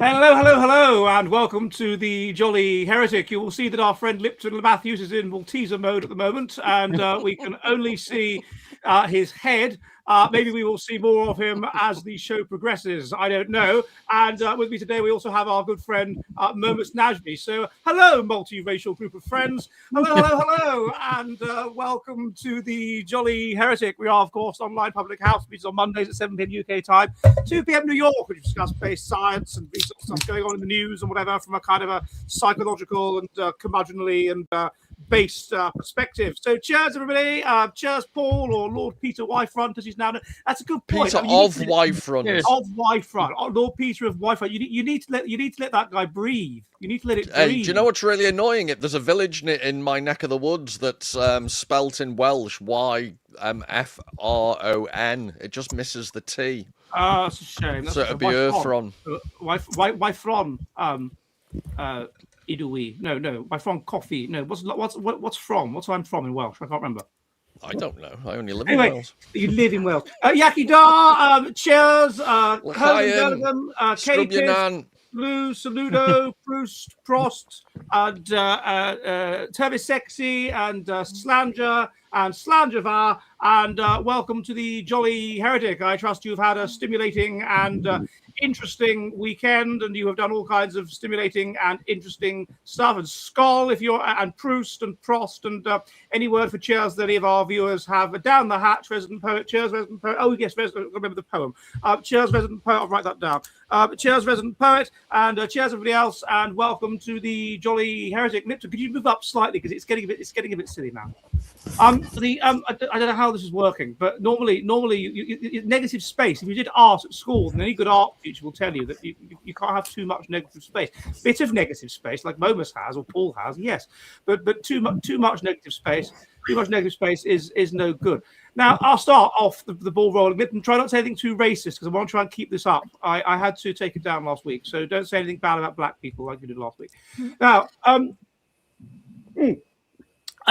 Hello, hello, hello, and welcome to the Jolly Heretic. You will see that our friend Lipton Matthews is in Malteser mode at the moment, and we can only see his head. Maybe we will see more of him as the show progresses. I don't know. And with me today, we also have our good friend Momus Najmi. So, hello, multiracial group of friends. Hello, hello, hello, and welcome to the Jolly Heretic. We are, of course, online public house meets on Mondays at 7 p.m. UK time, 2 p.m. New York, where we discuss space science and research stuff going on in the news and whatever from a kind of a psychological and curmudgeonly and based perspective. So cheers, everybody. Cheers, Paul, or Lord Peter Wyfront, as he's now known. That's a good point. Peter of Wyfront. Of Wyfront. Oh, Lord Peter of Wyfront. You need to let that guy breathe. You need to let it breathe. Do you know what's really annoying? There's a village in my neck of the woods that's spelt in Welsh Yfron. It just misses the T. Oh, that's a shame. So it'd be Yfron. Wyfron. Idwi. No. Wyfron coffee. No. What's from? What's I'm from in Welsh? I can't remember. I don't know. I only live in Wales. You live in Wales. Yaki da. Cheers. Katie. Blue, Saludo, Proust, Prost, and Tervis Sexy, and Slanger, and Slangervar, and welcome to the Jolly Heretic. I trust you've had a stimulating and interesting weekend, and you have done all kinds of stimulating and interesting stuff. And Skoll, if you're, and Proust and Prost, and any word for cheers that any of our viewers have. Down the hatch, resident poet. Cheers, resident poet. Oh yes, remember the poem. Cheers, resident poet. I'll write that down. Cheers, resident poet, and cheers, everybody else, and welcome to the Jolly Heretic. Lipton, could you move up slightly because it's getting a bit silly now. I don't know how this is working, but normally you negative space. If you did art at school, then any good art teacher will tell you that you can't have too much negative space. Bit of negative space, like Momus has or Paul has, yes, but too much negative space. Too much negative space is no good. Now, I'll start off the ball rolling. Lipton, try not to say anything too racist because I want to try and keep this up. I had to take it down last week, so don't say anything bad about black people like you did last week. Now, it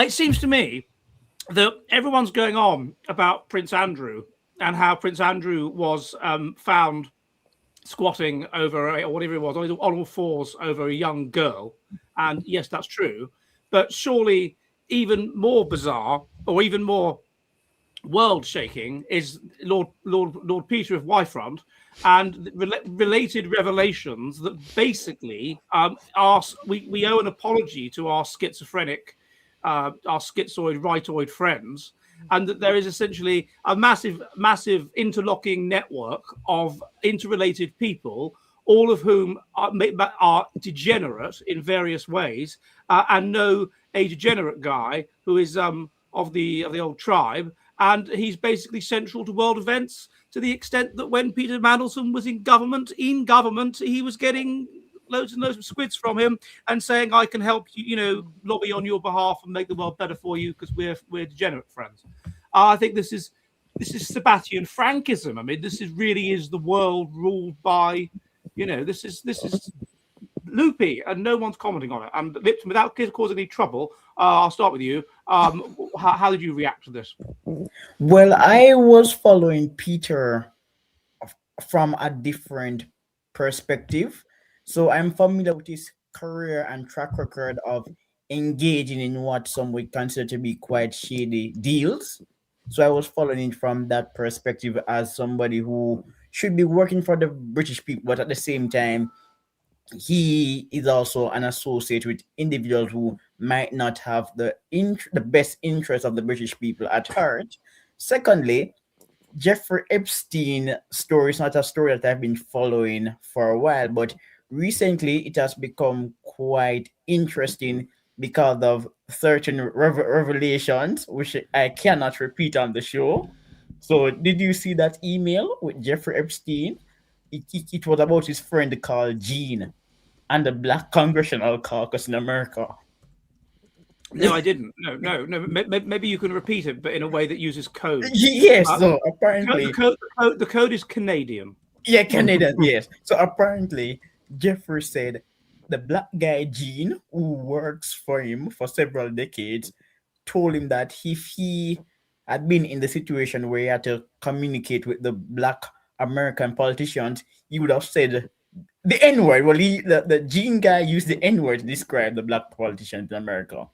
seems to me that everyone's going on about Prince Andrew and how Prince Andrew was found squatting over, or whatever it was, on all fours over a young girl. And yes, that's true. But surely even more bizarre or even more world-shaking is Lord Peter of Wyfront and related revelations that basically we owe an apology to our schizophrenic, our schizoid, rightoid friends, and that there is essentially a massive interlocking network of interrelated people, all of whom are degenerate in various ways, and know a degenerate guy who is of the old tribe, and he's basically central to world events to the extent that when Peter Mandelson was in government, he was getting loads and loads of squids from him and saying, I can help you, lobby on your behalf and make the world better for you because we're degenerate friends. I think this is Sabbatian Frankism. I mean, this really is the world ruled by, this is loopy, and no one's commenting on it. And Lipton, without causing any trouble, I'll start with you. How did you react to this? Well, I was following Peter from a different perspective. So I'm familiar with his career and track record of engaging in what some would consider to be quite shady deals. So I was following it from that perspective as somebody who should be working for the British people, but at the same time, he is also an associate with individuals who might not have the best interest of the British people at heart. Secondly, Jeffrey Epstein story is not a story that I've been following for a while, but recently it has become quite interesting because of certain revelations, which I cannot repeat on the show. So did you see that email with Jeffrey Epstein? It was about his friend called Gene and the Black Congressional Caucus in America. No, I didn't. No. Maybe you can repeat it, but in a way that uses code. Yes, so apparently... The code is Canadian. Yeah, Canadian, yes. So apparently, Jeffrey said the black guy, Gene, who works for him for several decades, told him that if he had been in the situation where he had to communicate with the black American politicians, he would have said The N word. Well, the Gene guy used the N word to describe the black politicians in America.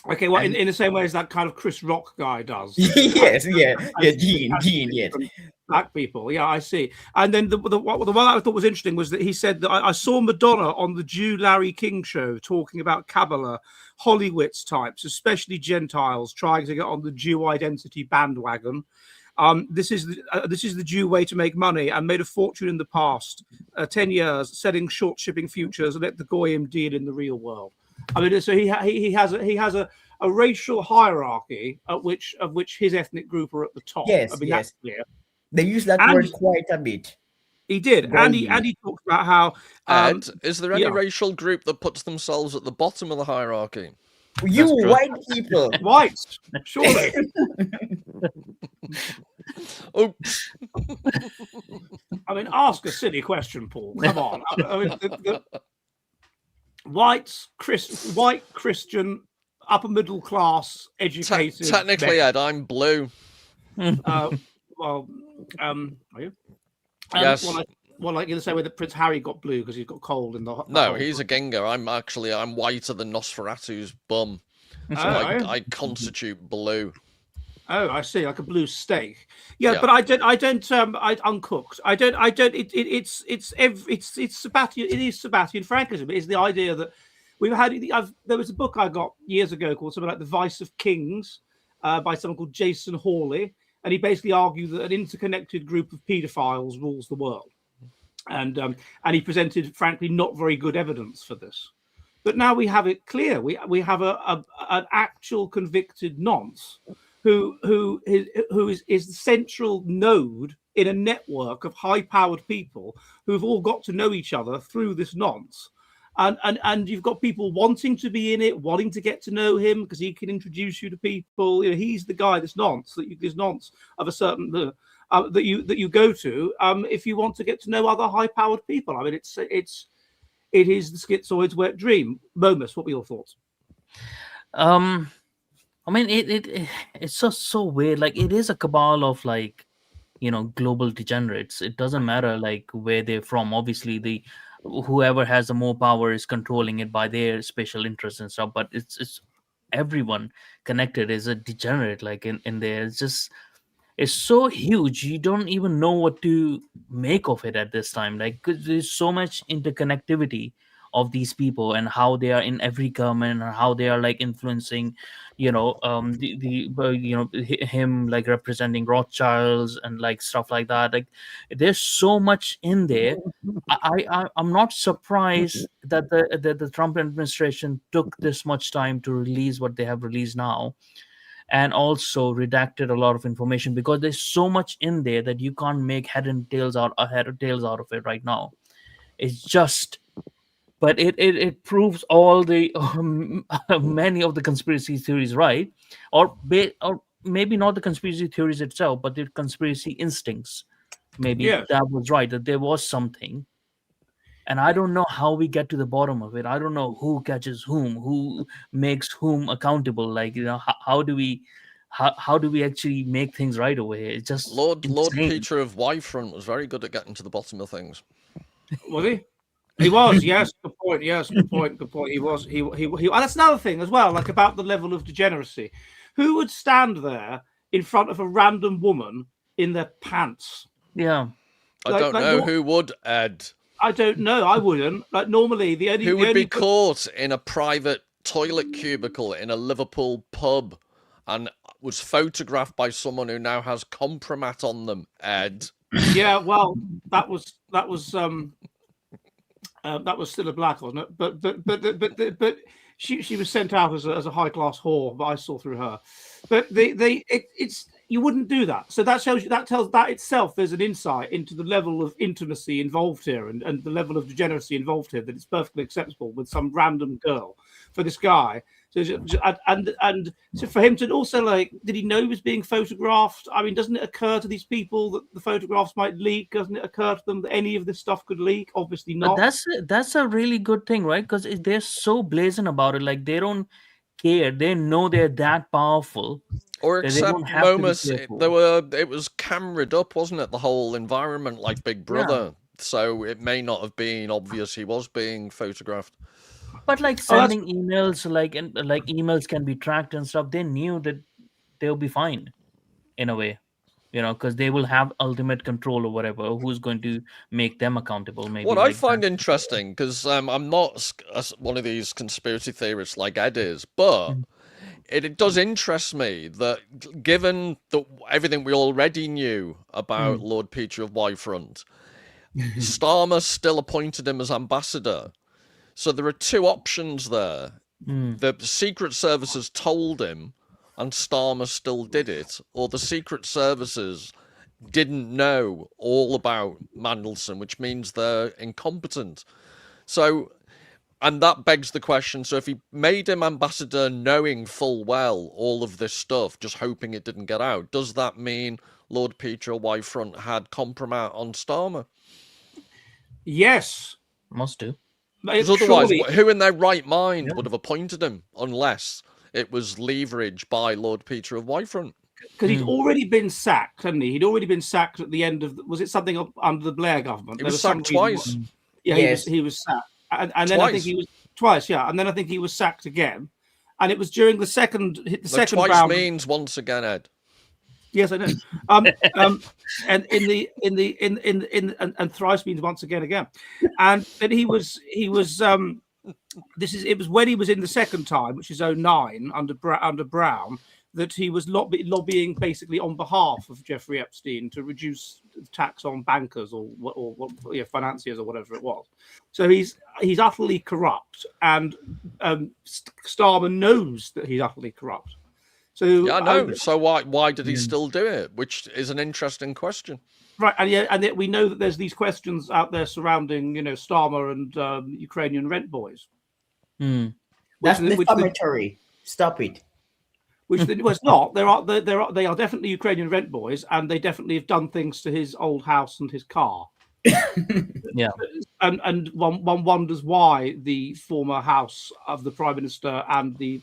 Okay, well, And in the same way as that kind of Chris Rock guy does. yes, Gene, yes. Black people, yeah, I see. And then the one I thought was interesting was that he said that I saw Madonna on the Jew Larry King show talking about Kabbalah, Hollywood's types, especially Gentiles, trying to get on the Jew identity bandwagon. This is the Jew way to make money, and made a fortune in the past 10 years selling short shipping futures and let the goyim deal in the real world. I mean, so he has a racial hierarchy of which his ethnic group are at the top. Yes, I mean, yes. that's clear. They use that word quite a bit. He did, and he talked about how. Ed, is there any racial group that puts themselves at the bottom of the hierarchy? You white people, whites, surely. Oops. I mean, ask a silly question, Paul. Come on. I mean, the white Christian, upper middle class, educated. Technically, Ed, I'm blue. Well, are you? Yes. Well, like in the same way that Prince Harry got blue because he's got cold in the. No, he's a ginger. I'm whiter than Nosferatu's bum. So I constitute blue. Oh, I see, like a blue steak. Yeah, but I don't. Uncooked. I don't. It's Sabbatian. It is Sabbatian frankism. It is the idea that we've had. There was a book I got years ago called something like The Vice of Kings, by someone called Jason Hawley, and he basically argued that an interconnected group of paedophiles rules the world, and he presented, frankly, not very good evidence for this. But now we have it clear. We have an actual convicted nonce who is the central node in a network of high-powered people who've all got to know each other through this nonce. And you've got people wanting to be in it, wanting to get to know him because he can introduce you to people. You know, he's the guy, this nonce of a certain that you go to if you want to get to know other high-powered people. I mean, it is the schizoid's wet dream. Momus, what were your thoughts? I mean, it's just so weird. Like, it is a cabal of, like, global degenerates. It doesn't matter like where they're from. Obviously, whoever has the more power is controlling it by their special interests and stuff. But it's everyone connected is a degenerate. Like in there, it's so huge. You don't even know what to make of it at this time. Like, 'cause there's so much interconnectivity of these people and how they are in every government and how they are like influencing, him like representing Rothschilds and like stuff like that. Like, there's so much in there. I'm not surprised that the Trump administration took this much time to release what they have released now, and also redacted a lot of information, because there's so much in there that you can't make head and tails out of it right now. It's just, but it proves all the many of the conspiracy theories right, or maybe not the conspiracy theories itself, but the conspiracy instincts. Maybe that was right, that there was something. And I don't know how we get to the bottom of it. I don't know who catches whom, who makes whom accountable. Like, how do we actually make things right over here? It's just Lord insane. Peter of Wyfront was very good at getting to the bottom of things. Was he? He was, yes. Good point. Yes, good point. Good point. He was. He. And that's another thing as well, like about the level of degeneracy. Who would stand there in front of a random woman in their pants? Yeah, I don't know who would, Ed. I don't know. I wouldn't. Like, normally, who would be caught in a private toilet cubicle in a Liverpool pub and was photographed by someone who now has compromat on them, Ed? Yeah, well, that was still a black, wasn't it? But she was sent out as a high class whore, but I saw through her. But it's you wouldn't do that. So that shows you, that tells that itself there's an insight into the level of intimacy involved here and the level of degeneracy involved here, that it's perfectly acceptable with some random girl for this guy. So and so for him to also, like, did he know he was being photographed? I mean, doesn't it occur to these people that the photographs might leak? Doesn't it occur to them that any of this stuff could leak? Obviously not. But that's a really good thing, right? Because they're so blazing about it. Like, they don't care. They know they're that powerful. Or except Momus, it was camered up, wasn't it? The whole environment, like Big Brother. so it may not have been obvious he was being photographed. But like Oh, that's- sending emails, like emails can be tracked and stuff. They knew that they'll be fine in a way, because they will have ultimate control or whatever. Who's going to make them accountable? Maybe. What I like find that. interesting, because I'm not one of these conspiracy theorists like Ed is, but it does interest me that given everything we already knew about Lord Peter of Whitefront, Starmer still appointed him as ambassador. So there are two options there. The Secret Services told him and Starmer still did it, or the Secret Services didn't know all about Mandelson, which means they're incompetent. So, and that begs the question, so if he made him ambassador knowing full well all of this stuff, just hoping it didn't get out, does that mean Lord Peter of Whitefront had compromise on Starmer? Yes. Must do. Because otherwise, Surely, who in their right mind would have appointed him unless it was leveraged by Lord Peter of Whitefront? because he'd already been sacked, hadn't he? He'd already been sacked at the end of. Was it something under the Blair government? He There was some sacked reason twice. Yeah, Yes. he was sacked, and then I think Twice. he was twice. Yeah, and then I think he was sacked again, and it was during the second second Twice round. means once again, Ed. Yes, I know. And and thrice means once again, and then he was it was when he was in the second time, which is 2009 under Brown, that he was lobbying basically on behalf of Jeffrey Epstein to reduce tax on bankers or financiers or whatever it was. So he's utterly corrupt, and Starmer knows that he's utterly corrupt. So Yeah, I know. So why did he still do it? Which is an interesting question. Right, and yet we know that there's these questions out there surrounding, Starmer and Ukrainian rent boys. That's defamatory. Stop it. Which was not. They are definitely Ukrainian rent boys, and they definitely have done things to his old house and his car. Yeah. And one wonders why the former house of the Prime Minister and the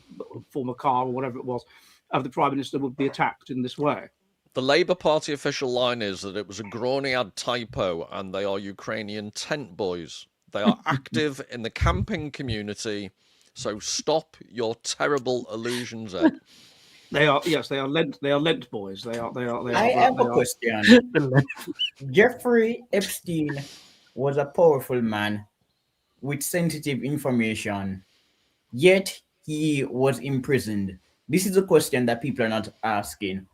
former car or whatever it was of the Prime Minister would be attacked in this way. The Labour Party official line is that it was a Groniad typo and they are Ukrainian tent boys. They are active in the camping community, so stop your terrible illusions, Ed. They are Lent boys. I have a question. Jeffrey Epstein was a powerful man with sensitive information, yet he was imprisoned. This is a question that people are not asking.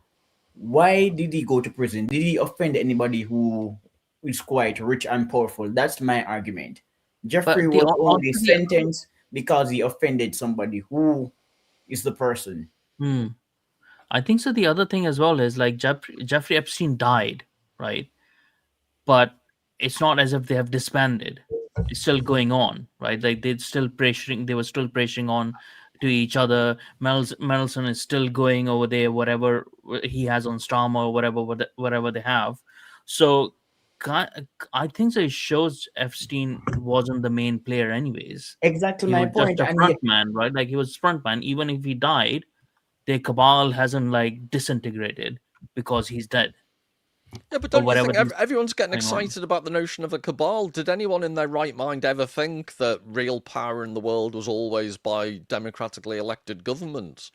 Why did he go to prison? Did he offend anybody who is quite rich and powerful? That's my argument. Jeffrey was only sentenced because he offended somebody. Who is the person? I think so. The other thing as well is like Jeffrey Epstein died, right? But it's not as if they have disbanded. It's still going on, right? Like they were still pressuring on to each other. Mendelsohn is still going over there, whatever he has on Starmer or whatever they have. So I think so. It shows Epstein wasn't the main player, anyways. Exactly He my was point. just a front man, right? Like he was front man. Even if he died, the cabal hasn't like disintegrated because he's dead. Yeah, but don't you think whatever everyone's getting going on. excited about the notion of a cabal? Did anyone in their right mind ever think that real power in the world was always by democratically elected governments?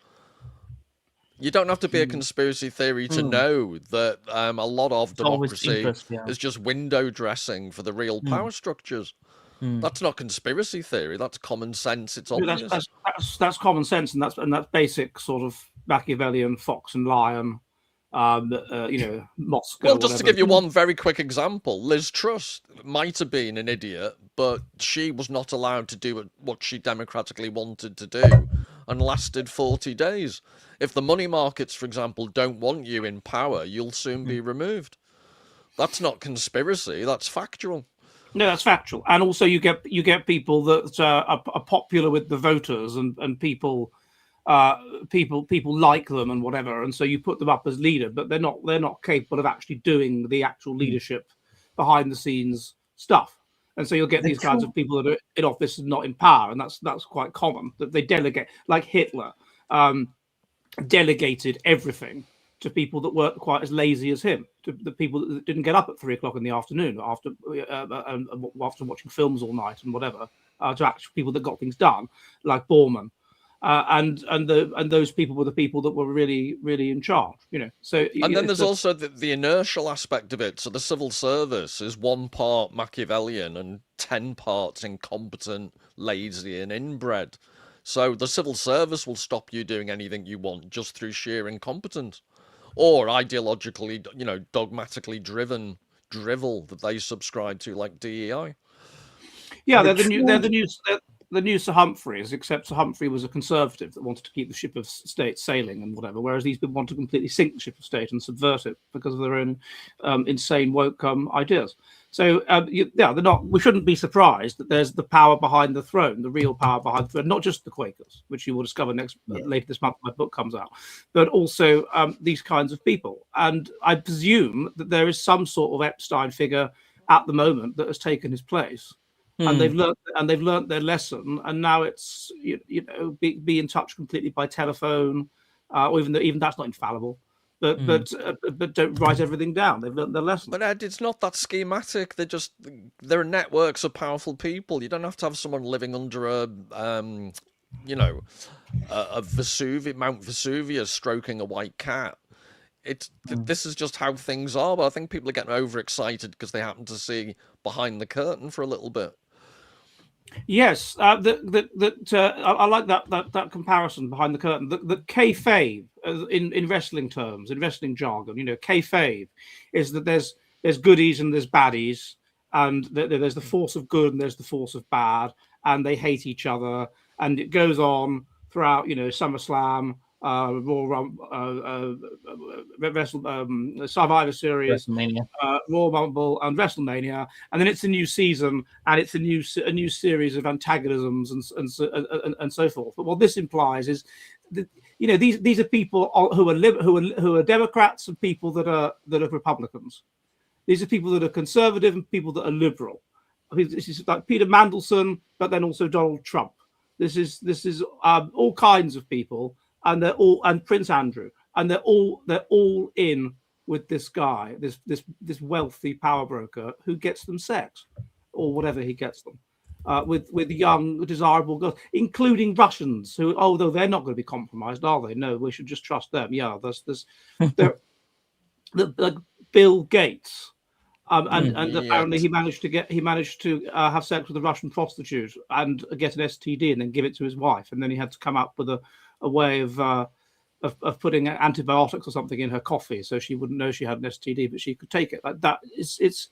You don't have to be a conspiracy theory to know that a lot of democracy is just window dressing for the real power structures. That's not conspiracy theory. That's common sense. It's obvious. That's common sense, and that's basic sort of Machiavellian fox and lion. Moscow. Well, just to give you one very quick example, Liz Truss might have been an idiot, but she was not allowed to do what she democratically wanted to do and lasted 40 days. If the money markets, for example, don't want you in power, you'll soon be removed. That's not conspiracy, that's factual. No, that's factual. And also you get people that are popular with the voters and people like them and whatever, and so you put them up as leader, but they're not capable of actually doing the actual leadership behind the scenes stuff, and so you'll get these kinds of people that are in office and not in power, and that's quite common, that they delegate, like Hitler delegated everything to people that weren't quite as lazy as him, to the people that didn't get up at 3 o'clock in the afternoon after watching films all night and whatever, to actual people that got things done, like Borman. And those people were the people that were really in charge, So and then there's also the inertial aspect of it. So the civil service is 1 part Machiavellian and 10 parts incompetent, lazy, and inbred. So the civil service will stop you doing anything you want just through sheer incompetence, or ideologically, dogmatically driven drivel that they subscribe to, like DEI. Yeah, they're the new Sir Humphreys, except Sir Humphrey was a conservative that wanted to keep the ship of state sailing and whatever, whereas these people want to completely sink the ship of state and subvert it because of their own insane woke ideas. So they're not. We shouldn't be surprised that there's the power behind the throne, the real power behind the throne, not just the Quakers, which you will discover later this month when my book comes out, but also these kinds of people. And I presume that there is some sort of Epstein figure at the moment that has taken his place. And they've learned their lesson, and now it's be in touch completely by telephone, or even that's not infallible. But don't write everything down. They've learned their lesson. But Ed, it's not that schematic. There are networks of powerful people. You don't have to have someone living under a Mount Vesuvius stroking a white cat. This is just how things are. But I think people are getting overexcited because they happen to see behind the curtain for a little bit. Yes, I like that comparison behind the curtain. The kayfabe in wrestling terms, in wrestling jargon, kayfabe is that there's goodies and there's baddies, and there's the force of good and there's the force of bad, and they hate each other, and it goes on throughout, SummerSlam, Royal Survivor Series, Royal Rumble, and WrestleMania, and then it's a new season and it's a new series of antagonisms and so forth. But what this implies is that these are people who are Democrats and people that are Republicans. These are people that are conservative and people that are liberal. I mean, this is like Peter Mandelson, but then also Donald Trump. This is all kinds of people. And Prince Andrew, and they're all in with this guy, this wealthy power broker who gets them sex, or whatever he gets them, with young desirable girls, including Russians who, although they're not going to be compromised, are they? No, we should just trust them. Yeah, there's the Bill Gates, and apparently he managed to have sex with a Russian prostitute and get an STD and then give it to his wife, and then he had to come up with a way of putting antibiotics or something in her coffee so she wouldn't know she had an STD, but she could take it. Like that, it's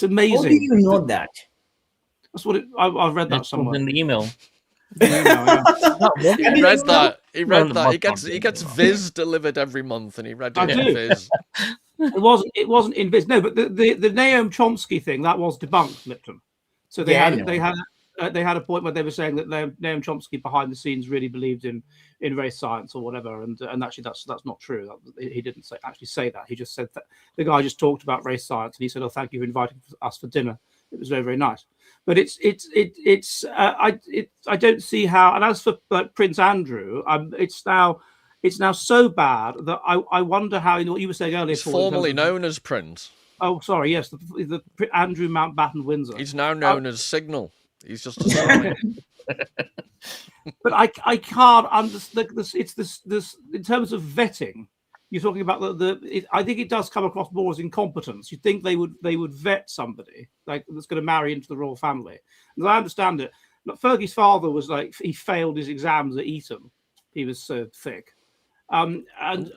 amazing. How do you know that? That's what I've read that somewhere in the email. He read that. He gets Viz delivered every month, and he read it in Viz. It wasn't in Viz. No, but the Noam Chomsky thing that was debunked, Lipton. So they had a point where they were saying that Noam Chomsky behind the scenes really believed in race science or whatever, and actually that's not true. He didn't say that. He just said that the guy just talked about race science, and he said, "Oh, thank you for inviting us for dinner. It was very, very nice." But I don't see how. And as for Prince Andrew, it's now so bad that I wonder how. What you were saying earlier, he's formerly known as Prince. Oh, sorry. Yes, the Andrew Mountbatten Windsor. He's now known as Signal. He's just a sign. But I can't understand this. It's this in terms of vetting. You're talking about I think it does come across more as incompetence. You think they would vet somebody like that's going to marry into the royal family. As I understand it, Fergie's father was like he failed his exams at Eton. He was so thick. And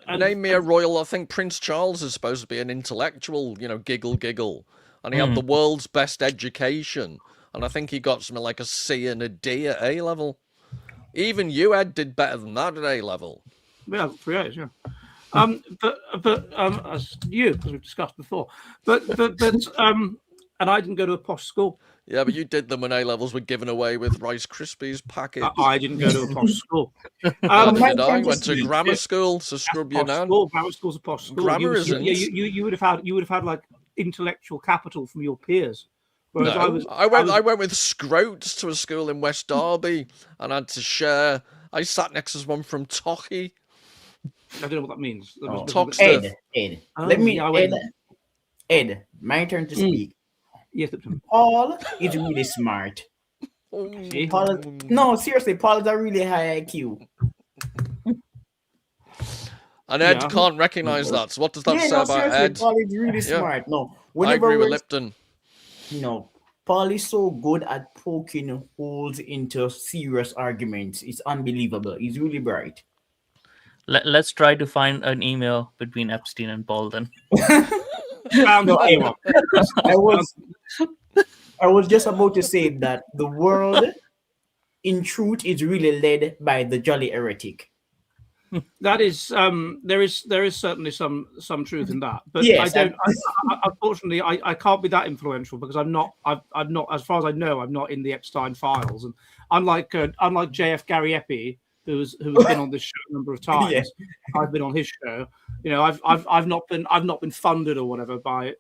name me a royal. I think Prince Charles is supposed to be an intellectual, giggle, and he had the world's best education. And I think he got something like a C and a D at A level. Even you, Ed, did better than that at A level. Yeah, 3 A's, yeah. But as you, as we've discussed before, but and I didn't go to a posh school. Yeah, but you did them when A levels were given away with Rice Krispies packets. I didn't go to a posh school. I went to grammar school, so scrub your nan. Grammar school's a posh school. Grammar isn't. You would have had like intellectual capital from your peers. Whereas I went with Scroats to a school in West Derby and had to share. I sat next to someone from Tochi. I don't know what that means. That Oh. Talk bit- stuff. Ed. Oh, Let me, yeah, I went- Ed, my turn to speak. Yes, Lipton. Paul is really smart. See? No, seriously, Paul is a really high IQ. And Ed Yeah. can't recognize that. So what does that Yeah, say no, about seriously, Ed? Paul is really Yeah. smart. No, I whenever agree with we're, Lipton. Paul is so good at poking holes into serious arguments. It's unbelievable. He's really bright. Let's try to find an email between Epstein and Paul then. Found No, anyone. I was just about to say that the world, in truth, is really led by the jolly heretic. That is, there is certainly some truth in that, but Yes, unfortunately, I can't be that influential because I'm not, as far as I know, I'm not in the Epstein files, and unlike JF Gary Epi, who's been on this show a number of times, Yeah. I've been on his show. You know, I've not been funded or whatever by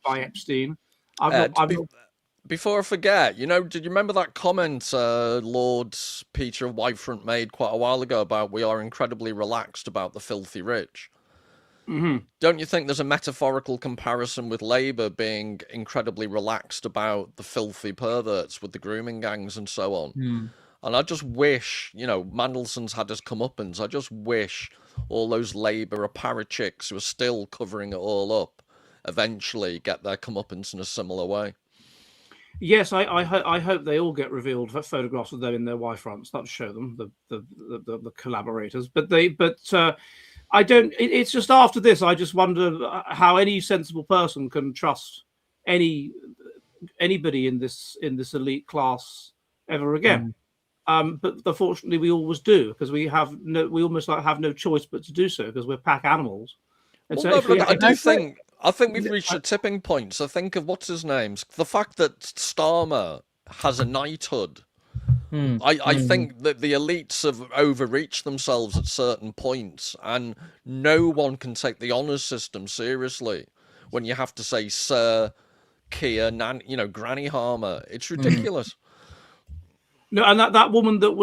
Epstein. Ed, before I forget, did you remember that comment Lord Peter of Whitefront made quite a while ago about we are incredibly relaxed about the filthy rich? Mm-hmm. Don't you think there's a metaphorical comparison with Labour being incredibly relaxed about the filthy perverts with the grooming gangs and so on? And I just wish, Mandelson's had his comeuppance. I just wish all those Labour apparatchiks who are still covering it all up eventually get their comeuppance in a similar way. Yes, I hope they all get revealed photographs of them in their Y-fronts. That'll show them the collaborators. But I don't. It's just after this, I just wonder how any sensible person can trust anybody in this elite class ever again. But unfortunately, we always do because we almost have no choice but to do so because we're pack animals. And I think we've reached a tipping point. So think of what's his name. The fact that Starmer has a knighthood. I think that the elites have overreached themselves at certain points, and no one can take the honours system seriously when you have to say Sir, Keir, Granny Harmer. It's ridiculous. No, and that woman that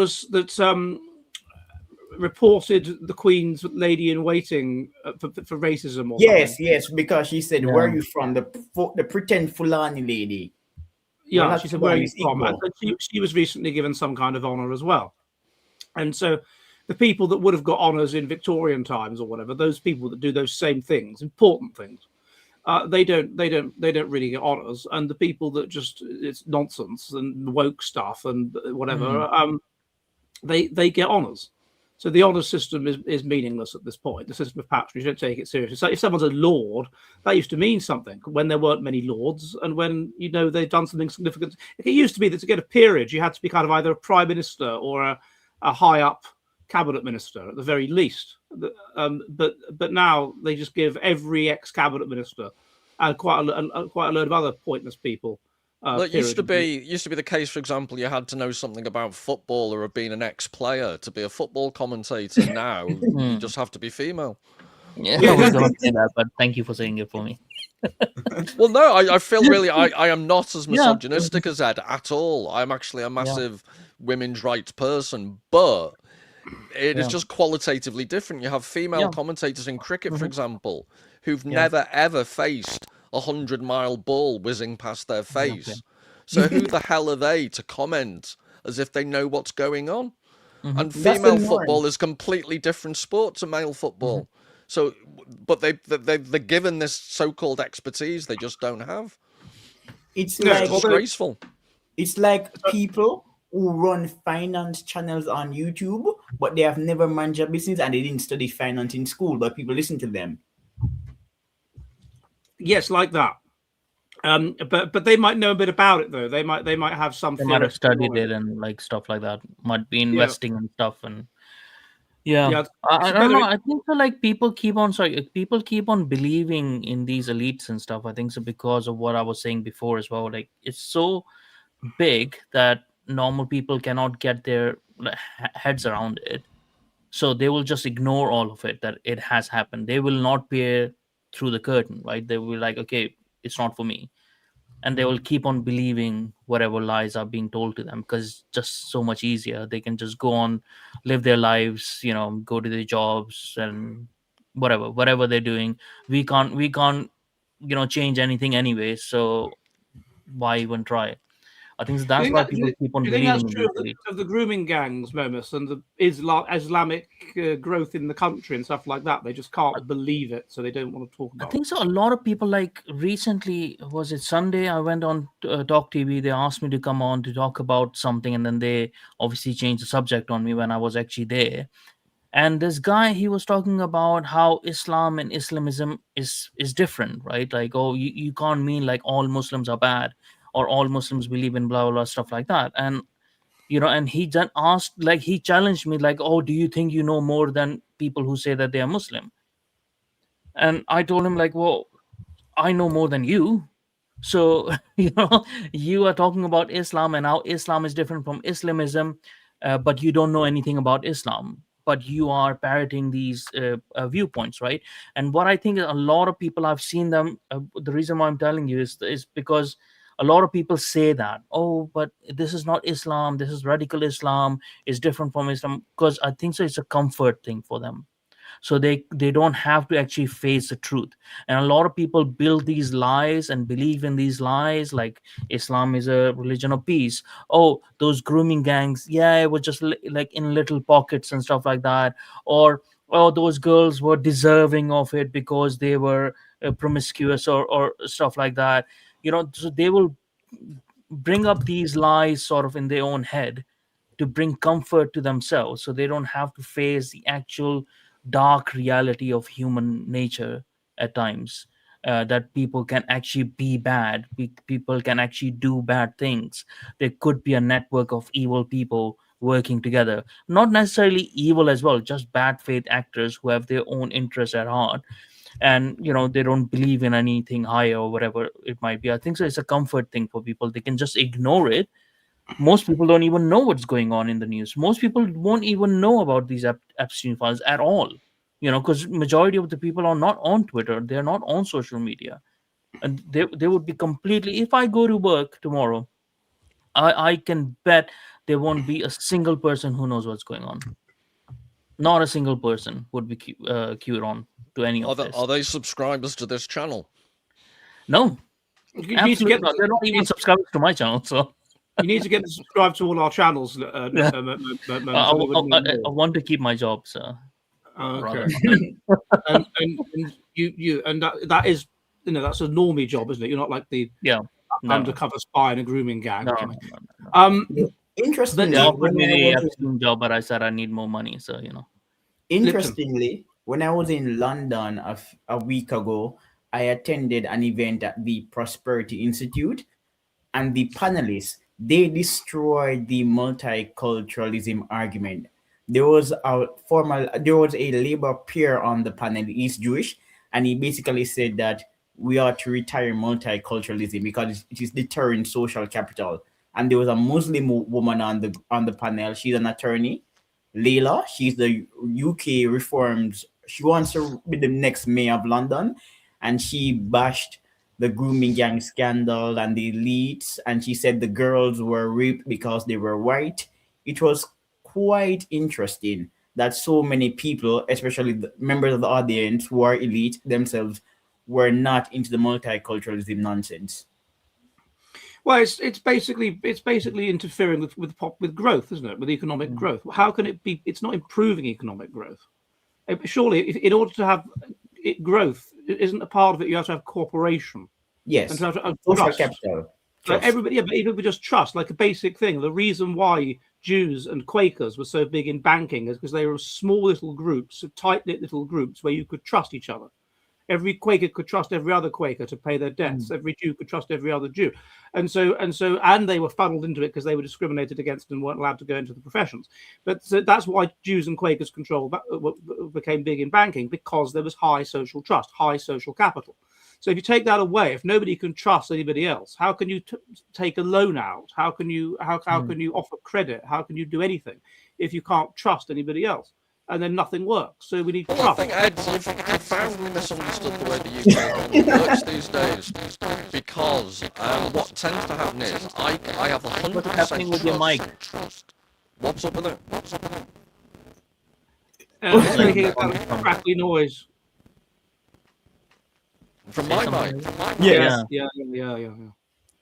reported the Queen's lady in waiting for racism. Or yes, because she said, "Where are you from?" The pretend Fulani lady. Yeah, Well, she said, "Where are you from?" And she was recently given some kind of honour as well. And so, the people that would have got honours in Victorian times or whatever, those people that do those same things, important things, they don't really get honours. And the people that it's nonsense and woke stuff and whatever, they get honours. So the honours system is meaningless at this point. The system of patronage, you don't take it seriously. So if someone's a lord, that used to mean something when there weren't many lords and when, they'd done something significant. It used to be that to get a peerage, you had to be kind of either a prime minister or a high up cabinet minister at the very least. But now they just give every ex-cabinet minister and quite a load of other pointless people. It used to be the case, for example, you had to know something about football or have been an ex-player to be a football commentator. Now you just have to be female. Yeah, I was going to say that, but thank you for saying it for me. Well, no, I feel really, I am not as misogynistic as Ed at all. I'm actually a massive women's rights person, but it is just qualitatively different. You have female commentators in cricket, for example, who've never ever faced 100-mile ball whizzing past their face. So who the hell are they to comment as if they know what's going on? And female football is completely different sport to male football. So, but they're given this so-called expertise they just don't have. It's like disgraceful. It's like people who run finance channels on YouTube, but they have never managed a business and they didn't study finance in school, but people listen to them. Yes, like that. But they might know a bit about it though. They might have some. They might have studied it and like stuff like that. Might be investing and stuff and. Yeah, I don't know. I think so. Like people keep on believing in these elites and stuff. I think so because of what I was saying before as well. Like it's so big that normal people cannot get their heads around it, so they will just ignore all of it. That it has happened. They will not peer through the curtain, right? They will be like, okay, it's not for me. and they will keep on believing whatever lies are being told to them because it's just so much easier. They can just go on, live their lives, go to their jobs and whatever they're doing. We can't change anything anyway, so why even try? I think Do you that's think why that? people keep on Do you think that's believing in true these beliefs. of the grooming gangs, Momus, and the Islamic growth in the country and stuff like that? They just can't believe it, so they don't want to talk I about think so. A lot of people, like recently, was it Sunday? I went on Talk TV. They asked me to come on to talk about something, and then they obviously changed the subject on me when I was actually there. And this guy, he was talking about how Islam and Islamism is different, right? Like, oh, you can't mean like all Muslims are bad or all Muslims believe in blah blah, blah stuff like that. And and he then asked, like, he challenged me, like, oh, do you think you know more than people who say that they are Muslim? And I told him, like, well, I know more than you. So, you are talking about Islam and how Islam is different from Islamism, but you don't know anything about Islam. But you are parroting these viewpoints, right? And what I think is a lot of people, I've seen them. The reason why I'm telling you is because a lot of people say that, oh, but this is not Islam. This is radical Islam. Is different from Islam, because I think so. It's a comfort thing for them, so they don't have to actually face the truth. And a lot of people build these lies and believe in these lies, like Islam is a religion of peace. Oh, those grooming gangs, yeah, it was just like in little pockets and stuff like that. Or, oh, those girls were deserving of it because they were promiscuous, or stuff like that. So they will bring up these lies sort of in their own head to bring comfort to themselves, so they don't have to face the actual dark reality of human nature at times. That people can actually be bad, people can actually do bad things. There could be a network of evil people working together, not necessarily evil as well, just bad faith actors who have their own interests at heart, and they don't believe in anything higher or whatever it might be. I think so it's a comfort thing for people. They can just ignore it. Most people don't even know what's going on in the news. Most people won't even know about these Epstein files at all. Because majority of the people are not on Twitter, they're not on social media, and they would be completely. If I go to work tomorrow, I can bet there won't be a single person who knows what's going on. Not a single person would be queued on to any Are of they, this. are they subscribers to this channel? No, it. You need to absolutely get not. They're not even subscribers to my channel, so you need to get them subscribed to all our channels, yeah. Momus, and we would know I more. want to keep my job, so Okay, rather. and you and that is that's a normie job, isn't it? You're not like the Yeah, no, undercover spy in a grooming gang no, or no, something. no, no. Um, Yeah. but They Interestingly, offered when me I the was Epstein job, but I said I need more money. So Lipton. Interestingly, when I was in London a week ago, I attended an event at the Prosperity Institute, and the panelists, they destroyed the multiculturalism argument. There was a Labour peer on the panel. He's Jewish, and he basically said that we ought to retire multiculturalism because it is deterring social capital. And there was a Muslim woman on the panel. She's an attorney, Leila. She's the UK reforms. She wants to be the next mayor of London, and she bashed the grooming gang scandal and the elites, and she said the girls were raped because they were white. It was quite interesting that so many people, especially the members of the audience who are elite themselves, were not into the multiculturalism nonsense. Well, it's basically interfering with growth, isn't it? With economic growth. How can it be? It's not improving economic growth. Surely, in order to have growth, isn't a part of it. You have to have cooperation and Yes, to have social trust. capital, Like trust. everybody, yeah, but even with just trust, like a basic thing. The reason why Jews and Quakers were so big in banking is because they were small little groups, tight knit little groups where you could trust each other. Every Quaker could trust every other Quaker to pay their debts. Every Jew could trust every other Jew, and they were funneled into it because they were discriminated against and weren't allowed to go into the professions. But so that's why Jews and Quakers became big in banking, because there was high social trust, high social capital. So if you take that away, if nobody can trust anybody else, how can you take a loan out? How can you offer credit? How can you do anything if you can't trust anybody else? and then nothing works. So we need Well, I trust. think, Ed, you've profoundly misunderstood the way the UK economy works these days. Because what tends to happen is I have 100% What's happening with your mic? trust. What's up with it? It's Like, making a kind of crackly noise. From Say my something. mic. Yes. Yeah.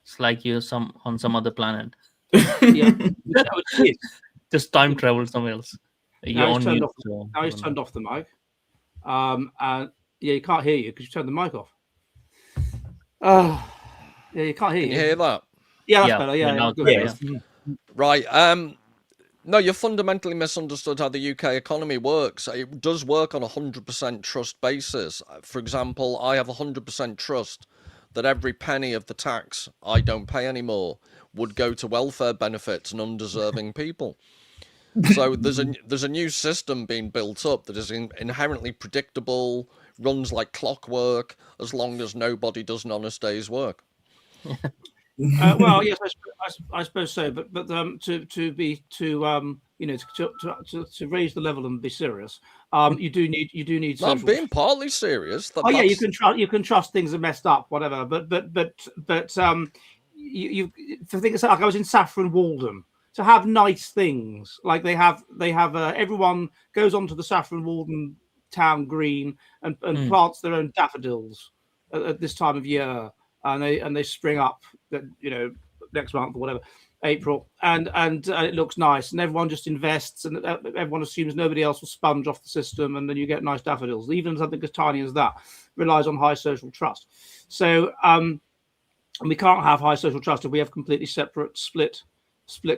It's like you're on some other planet. Yeah. That was it. Just time travel somewhere else. You're Now he's on turned mute. off. So, Now he's turned off the mic. And yeah, you can't hear you because you turned the mic off. Yeah, you can't hear Can you. you hear that? Yeah, that's Yeah, better. yeah, Yeah, now good. Yes. Right. No, you've fundamentally misunderstood how the UK economy works. It does work on a 100% trust basis. For example, I have 100% trust that every penny of the tax I don't pay anymore would go to welfare benefits and undeserving people. So there's a new system being built up that is inherently predictable, runs like clockwork, as long as nobody does an honest day's work. Well, yes, I suppose so. But to raise the level and be serious, you do need No, I'm social. being partly serious. Oh yeah, you can trust things are messed up, whatever. But you for things like I was in Saffron Walden to have nice things like they have everyone goes onto the Saffron Walden town green and plants their own daffodils at this time of year, and they spring up, next month or whatever. April, and it looks nice, and everyone just invests, and everyone assumes nobody else will sponge off the system, and then you get nice daffodils. Even something as tiny as that relies on high social trust. So, and we can't have high social trust if we have completely separate, split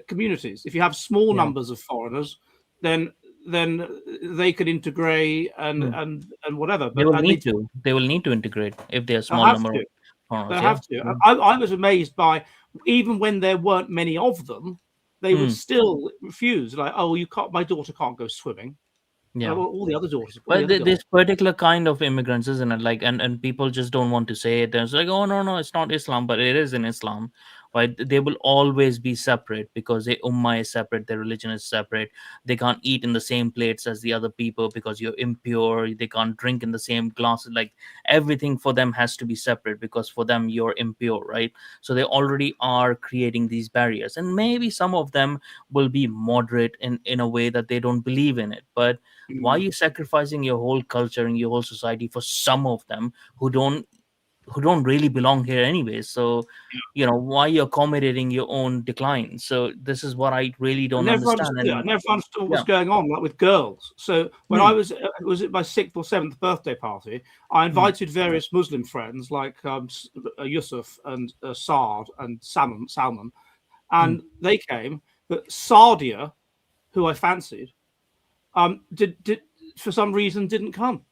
communities. If you have small numbers of foreigners, then they could integrate and whatever. But they will need to. They will need to integrate if they're a small have number. to. Of They foreigners, have to. I was amazed by, even when there weren't many of them, they would still refuse. Like, oh, you can't. My daughter can't go swimming. Yeah. Well, all the other daughters. Well, this particular kind of immigrants, isn't it? Like, and people just don't want to say it. It's like, oh no, it's not Islam, but it is in Islam, right? They will always be separate because their ummah is separate, their religion is separate. They can't eat in the same plates as the other people because you're impure. They can't drink in the same glasses. Like, everything for them has to be separate because for them you're impure, right? So they already are creating these barriers, and maybe some of them will be moderate in a way that they don't believe in it, but why are you sacrificing your whole culture and your whole society for some of them who don't really belong here anyway? So, why are you accommodating your own decline? So this is what I really don't understand. I never understood what was going on, like with girls. So when I was at my 6th or 7th birthday party, I invited various Muslim friends like Yusuf and Saad and Salman, and they came. But Saadia, who I fancied, did for some reason didn't come.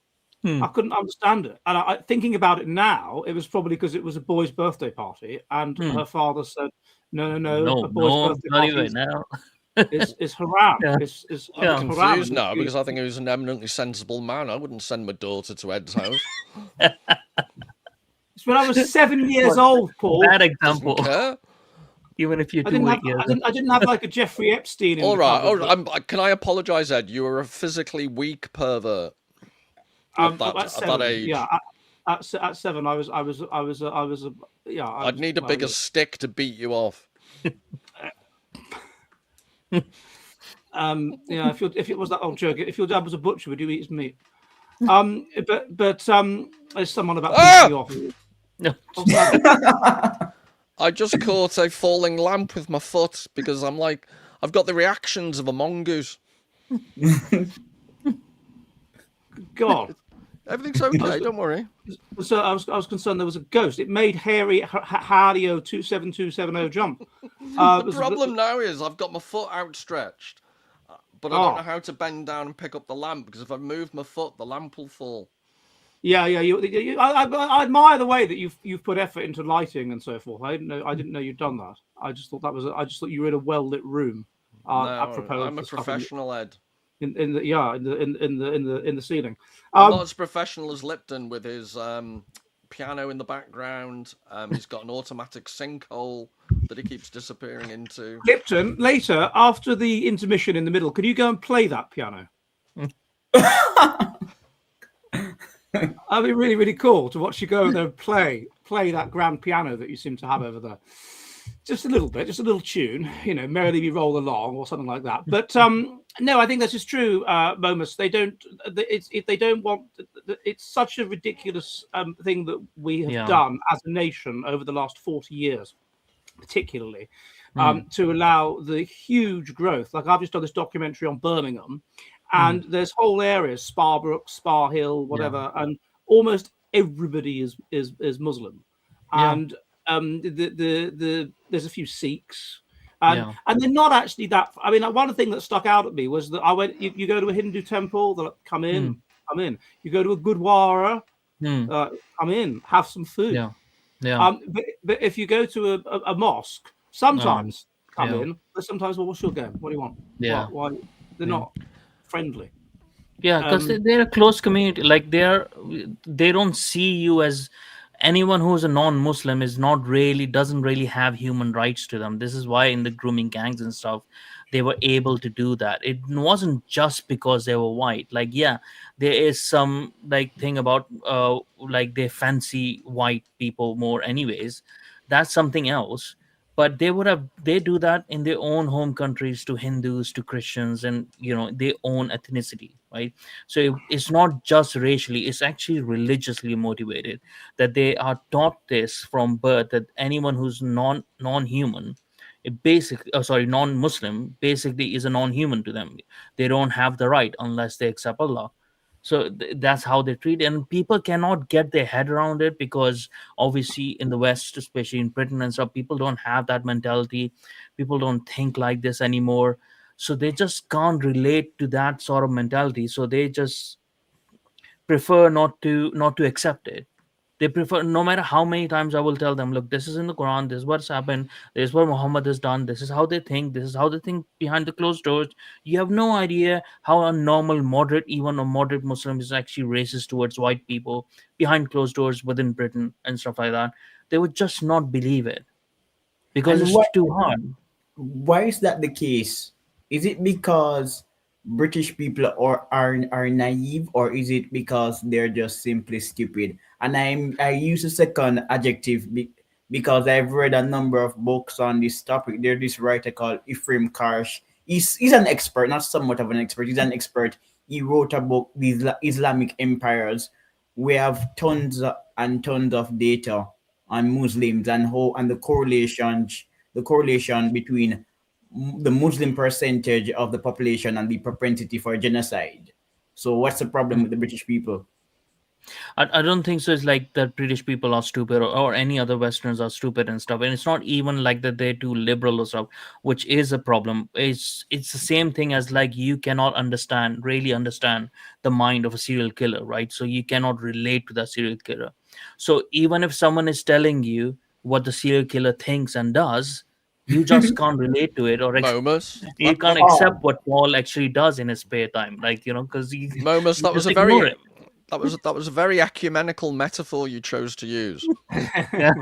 I couldn't understand it, and thinking about it now, it was probably because it was a boy's birthday party, and her father said, "No, a boy's birthday party is haram." I'm confused now because I think he was an eminently sensible man. I wouldn't send my daughter to Ed's house. It's when I was 7 years old, Paul. Bad example. Even if you're I didn't have like a Jeffrey Epstein. All right. Can I apologise, Ed? You were a physically weak pervert at that age. Yeah, at 7, I was. I'd need a bigger stick to beat you off. Yeah, if it was that old joke, if your dad was a butcher, would you eat his meat? But there's someone about beating you off. I just caught a falling lamp with my foot because I've got the reactions of a mongoose. God, everything's okay. Don't worry. So I was concerned there was a ghost. It made Harry Hardio 27270 jump. The problem now is I've got my foot outstretched, but I don't know how to bend down and pick up the lamp because if I move my foot, the lamp will fall. Yeah. I admire the way that you've put effort into lighting and so forth. I didn't know you'd done that. I just thought you were in a well lit room. No, I'm a professional, Ed. In the ceiling. I'm not as professional as Lipton with his piano in the background. He's got an automatic sinkhole that he keeps disappearing into. Lipton, later after the intermission in the middle, can you go and play that piano? That'd be really, really cool to watch you go there and play that grand piano that you seem to have over there. Just a little bit, just a little tune, merrily we roll along or something like that. But no, I think that's just true, Momus. They don't. They don't want. It's such a ridiculous thing that we have done as a nation over the last 40 years, particularly, to allow the huge growth. Like I've just done this documentary on Birmingham, and there's whole areas, Sparbrook, Spar Hill, whatever, and almost everybody is Muslim, and there's a few Sikhs, and they're not actually that. I mean, one of the things that stuck out at me was that I went. You go to a Hindu temple, they're like, come in. You go to a Gurdwara, come in, have some food. But if you go to a mosque, sometimes come in, but sometimes, well, what's your game? What do you want? Why they're not friendly? Because they're a close community. Like they don't see you as anyone who's a non-Muslim doesn't really have human rights to them. This is why in the grooming gangs and stuff, they were able to do that. It wasn't just because they were white. Like, there is some thing about like they fancy white people more anyways. That's something else. But they do that in their own home countries to Hindus, to Christians, and their own ethnicity, right? So it's not just racially, it's actually religiously motivated, that they are taught this from birth, that anyone who's non-human, non-Muslim, basically is a non-human to them. They don't have the right unless they accept Allah. So that's how they treat it. And people cannot get their head around it, because obviously in the West, especially in Britain and stuff, people don't have that mentality. People don't think like this anymore. So they just can't relate to that sort of mentality. So they just prefer not to accept it. They prefer, no matter how many times I will tell them, look, this is in the Quran, this is what's happened, this is what Muhammad has done, this is how they think, this is how they think behind the closed doors. You have no idea how a normal even a moderate Muslim is actually racist towards white people behind closed doors within Britain and stuff like that. They would just not believe it, because And it's too hard. Why is that the case? Is it because British people are naive, or is it because they're just simply stupid? And I use a second adjective because I've read a number of books on this topic. There's this writer called Ephraim Karsh. He's an expert, not somewhat of an expert. He's an expert. He wrote a book, The Islamic Empires. We have tons and tons of data on Muslims and the correlation between the Muslim percentage of the population and the propensity for genocide. So what's the problem with the British people? I don't think so. It's like that British people are stupid, or any other Westerners are stupid and stuff. And it's not even like that they're too liberal or stuff, which is a problem. It's the same thing as like you cannot really understand the mind of a serial killer, right? So you cannot relate to that serial killer. So even if someone is telling you what the serial killer thinks and does, you just can't relate to it, or Momus, you can't accept what Paul actually does in his spare time, because Momus, that was a ignore him. That was a very ecumenical metaphor you chose to use. Yeah.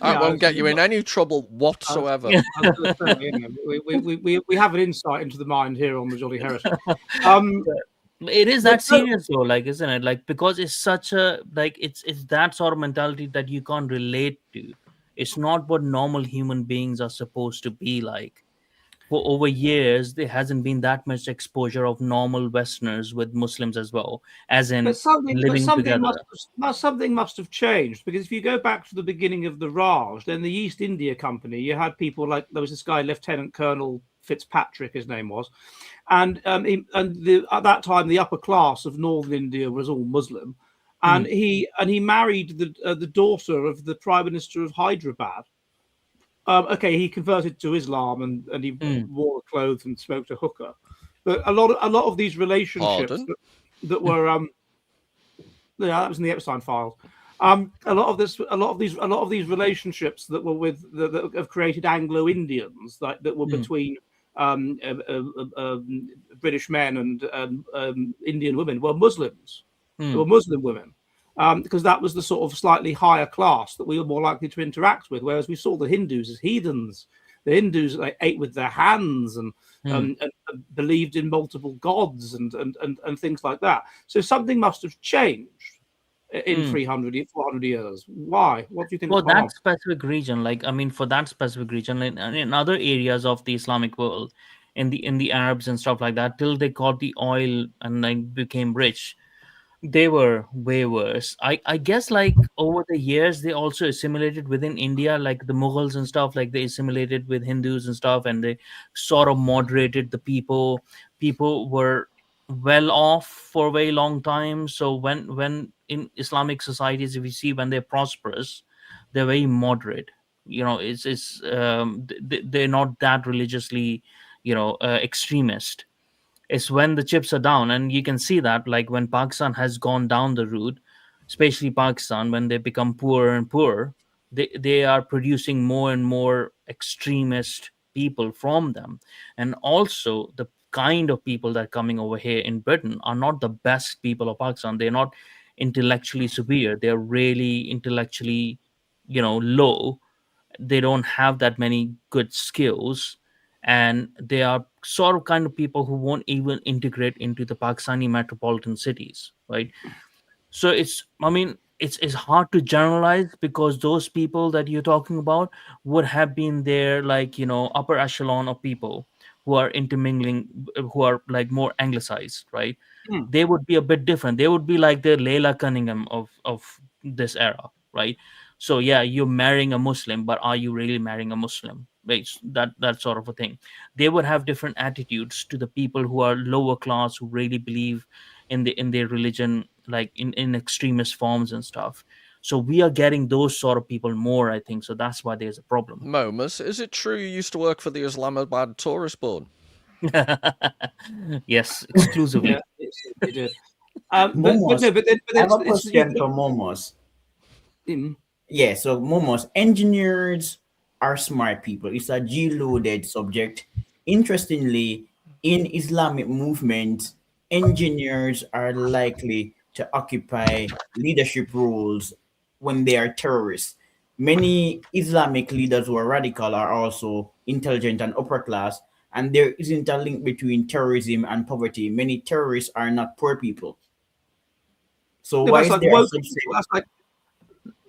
I won't get you in any trouble whatsoever. I was gonna say, we have an insight into the mind here on the Jolly Heresy. It is that serious though, isn't it? Because it's such a it's that sort of mentality that you can't relate to. It's not what normal human beings are supposed to be like. For over years, there hasn't been that much exposure of normal Westerners with Muslims as well, as in living together. Something must have changed, because if you go back to the beginning of the Raj, then the East India Company, you had people like, there was this guy, Lieutenant Colonel Fitzpatrick, his name was, and at that time the upper class of Northern India was all Muslim, and he married the daughter of the Prime Minister of Hyderabad. He converted to Islam and he wore clothes and smoked a hookah, but a lot of these relationships that were that was in the Epstein files. A lot of these relationships that were that have created Anglo-Indians that were between British men and Indian women were Muslims. They were Muslim women. Because that was the sort of slightly higher class that we were more likely to interact with, whereas we saw the Hindus as heathens, The Hindus like ate with their hands and, Hmm. and believed in multiple gods and things like that. So something must have changed in 400 years. Why? What do you think For has gone that on? specific region, like I mean, for that specific region, in other areas of the Islamic world, in the Arabs and stuff like that, till they got the oil and like became rich, they were way worse. I guess like over the years they also assimilated within India, like the Mughals and stuff, like they assimilated with Hindus and stuff, and they sort of moderated the people. People were well off for a very long time. So when in Islamic societies, if you see when they're prosperous, they're very moderate. They're not that religiously, extremist. It's when the chips are down, and you can see that like when Pakistan has gone down the route, especially Pakistan, when they become poorer and poorer, they are producing more and more extremist people from them. And also the kind of people that are coming over here in Britain are not the best people of Pakistan. They're not intellectually superior. They're really intellectually, low. They don't have that many good skills, and they are sort of kind of people who won't even integrate into the Pakistani metropolitan cities, right? So it's hard to generalize, because those people that you're talking about would have been there, like, upper echelon of people who are intermingling, who are like more anglicized, right? Hmm. They would be a bit different. They would be like the Leila Cunningham of this era, right? So yeah, you're marrying a Muslim, but are you really marrying a Muslim? Right? That sort of a thing. They would have different attitudes to the people who are lower class, who really believe in their religion, like in extremist forms and stuff. So we are getting those sort of people more, I think. So that's why there's a problem. Momus, is it true you used to work for the Islamabad Tourist Board? Yes, exclusively. Yeah, they did. But Momos. no, but then, I have a it's you, question for Momos. mm, Yeah, so Momos, engineers are smart people. It's a G-loaded subject. Interestingly, in Islamic movements, engineers are likely to occupy leadership roles when they are terrorists. Many Islamic leaders who are radical are also intelligent and upper class, and there isn't a link between terrorism and poverty. Many terrorists are not poor people. So no, why that's is like there a woke subset? people. That's like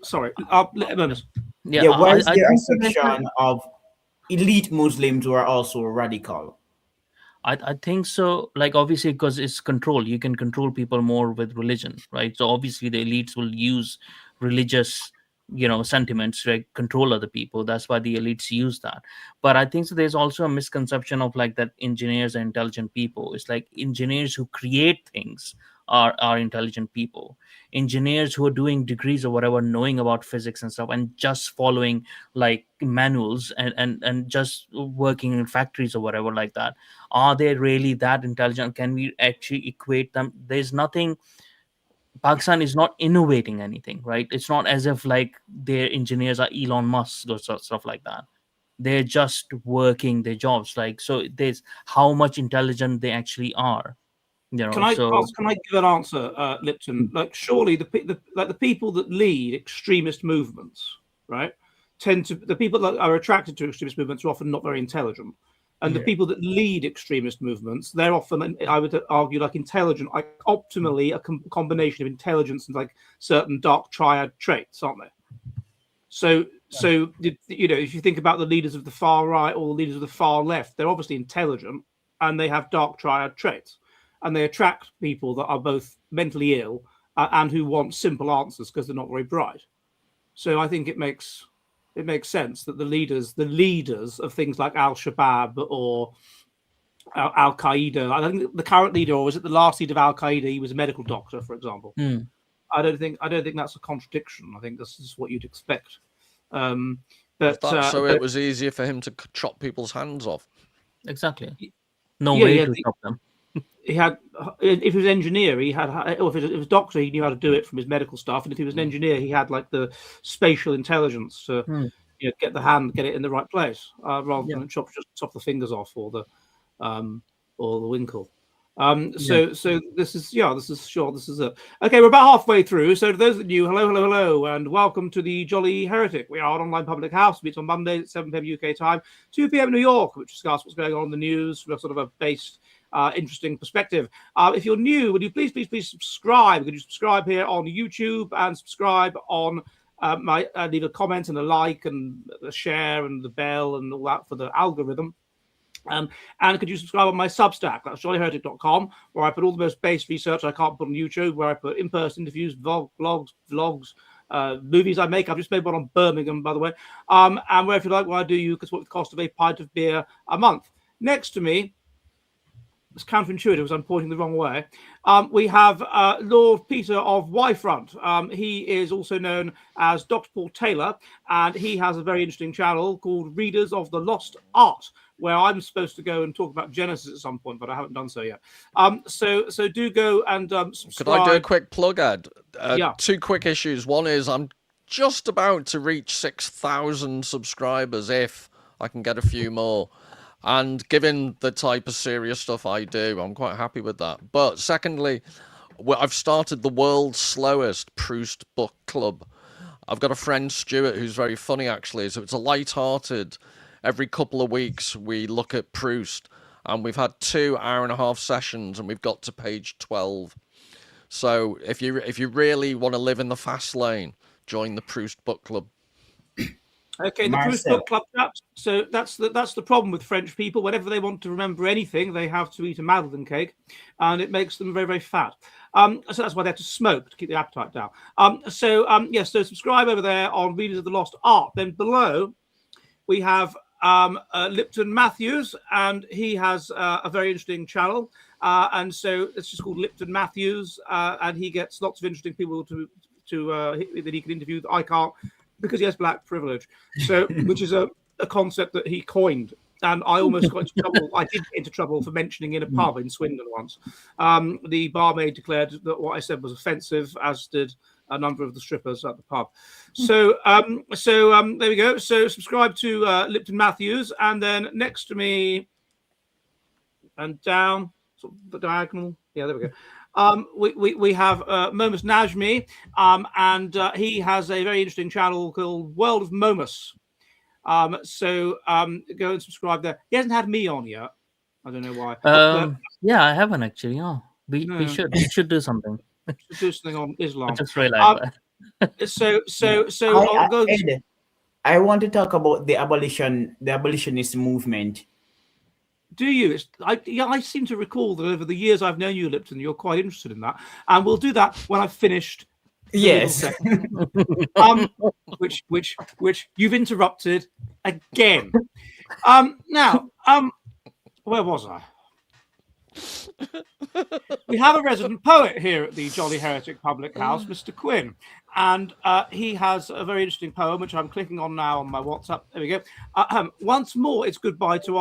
sorry. Let me just. Yeah, Yeah, why is I there a think so that section of elite Muslims who are also radical? I think so. Like, obviously, because it's control. You can control people more with religion, right? So obviously, the elites will use religious, sentiments to like, control other people. That's why the elites use that. But I think so. There's also a misconception of like that engineers are intelligent people. It's like engineers who create things are intelligent people. Engineers who are doing degrees or whatever, knowing about physics and stuff, and just following like manuals and just working in factories or whatever like that, are they really that intelligent? Can we actually equate them? There's nothing. Pakistan is not innovating anything, right? It's not as if like their engineers are Elon Musk or stuff like that. They're just working their jobs, like, so there's how much intelligent they actually are, so Can I give an answer, Lipton? Like, surely the people that lead extremist movements, right, tend to the people that are attracted to extremist movements are often not very intelligent, and the Yeah. people that lead extremist movements, they're often, I would argue, like intelligent, like optimally a combination of intelligence and like certain dark triad traits, aren't they? So if you think about the leaders of the far right or the leaders of the far left, they're obviously intelligent and they have dark triad traits, and they attract people that are both mentally ill and who want simple answers because they're not very bright. So I think it makes sense that the leaders of things like Al Shabaab or Al Qaeda. I think the current leader, or was it the last leader of Al Qaeda? He was a medical doctor, for example. hmm, I don't think that's a contradiction. I think this is what you'd expect. Um, Was but that uh, so it but was easier for him to chop people's hands off? exactly, no yeah, way yeah, to stop them. he had. If he was an engineer, he had. Or if it was a doctor, he knew how to do it from his medical stuff. And if he was an engineer, he had like the spatial intelligence to Hmm, get it in the right place, rather yeah. than just chop the fingers off or the winkle. So this is it. Okay, we're about halfway through. So to those of you, hello, and welcome to the Jolly Heretic. We are an online public house. We meet on Mondays at 7 p.m. UK time, 2 p.m. New York, which discuss what's going on in the news from a sort of a based, interesting perspective. If you're new, would you please subscribe? Could you subscribe here on YouTube and subscribe on leave a comment and a like and a share and the bell and all that for the algorithm. And could you subscribe on my Substack? That's jollyheretic.com, where I put all the most base research I can't put on YouTube, where I put in-person interviews, vlogs, movies I make. I've just made one on Birmingham, by the way. And where, if you like what I do, you can support the cost of a pint of beer a month. Next to me, it's counterintuitive because I'm pointing the wrong way. We have Lord Peter of Y-Front. He is also known as Dr. Paul Taylor, and he has a very interesting channel called Readers of the Lost Art, where I'm supposed to go and talk about Genesis at some point, but I haven't done so yet. So do go and subscribe. Could I do a quick plug, Ed? Yeah. 2 quick issues. One is I'm just about to reach 6,000 subscribers if I can get a few more. And given the type of serious stuff I do, I'm quite happy with that. But secondly, I've started the world's slowest Proust book club. I've got a friend, Stuart, who's very funny, actually. So it's a light-hearted. Every couple of weeks, we look at Proust. And we've had 2 hour-and-a-half sessions, and we've got to page 12. So if you really want to live in the fast lane, join the Proust book club. Okay, the Proust Book Club chaps. So that's the problem with French people. Whenever they want to remember anything, they have to eat a Madeleine cake, and it makes them very, very fat. So that's why they have to smoke to keep the appetite down. So subscribe over there on Readers of the Lost Art. Then below, we have Lipton Matthews, and he has a very interesting channel. And so it's just called Lipton Matthews, and he gets lots of interesting people that he can interview that I can't, because he has black privilege, so which is a concept that he coined, and I almost got into trouble. I did get into trouble for mentioning in a pub in Swindon once. The barmaid declared that what I said was offensive, as did a number of the strippers at the pub. So there we go. So subscribe to Lipton Matthews, and then next to me and down, sort of the diagonal. Yeah, there we go. We have Momus Najmi, and he has a very interesting channel called World of Momus. So go and subscribe there. He hasn't had me on yet. I don't know why. Yeah, I haven't actually. Oh, we should do something. Do something on Islam. I just realized that. I want to talk about the abolitionist movement. Do you? I seem to recall that over the years I've known you, Lipton, you're quite interested in that, and we'll do that when I've finished. Yes. Which you've interrupted again. Now, where was I? We have a resident poet here at the Jolly Heretic Public House, Mr. Quinn, and he has a very interesting poem which I'm clicking on now on my WhatsApp. There we go. Once more, it's goodbye to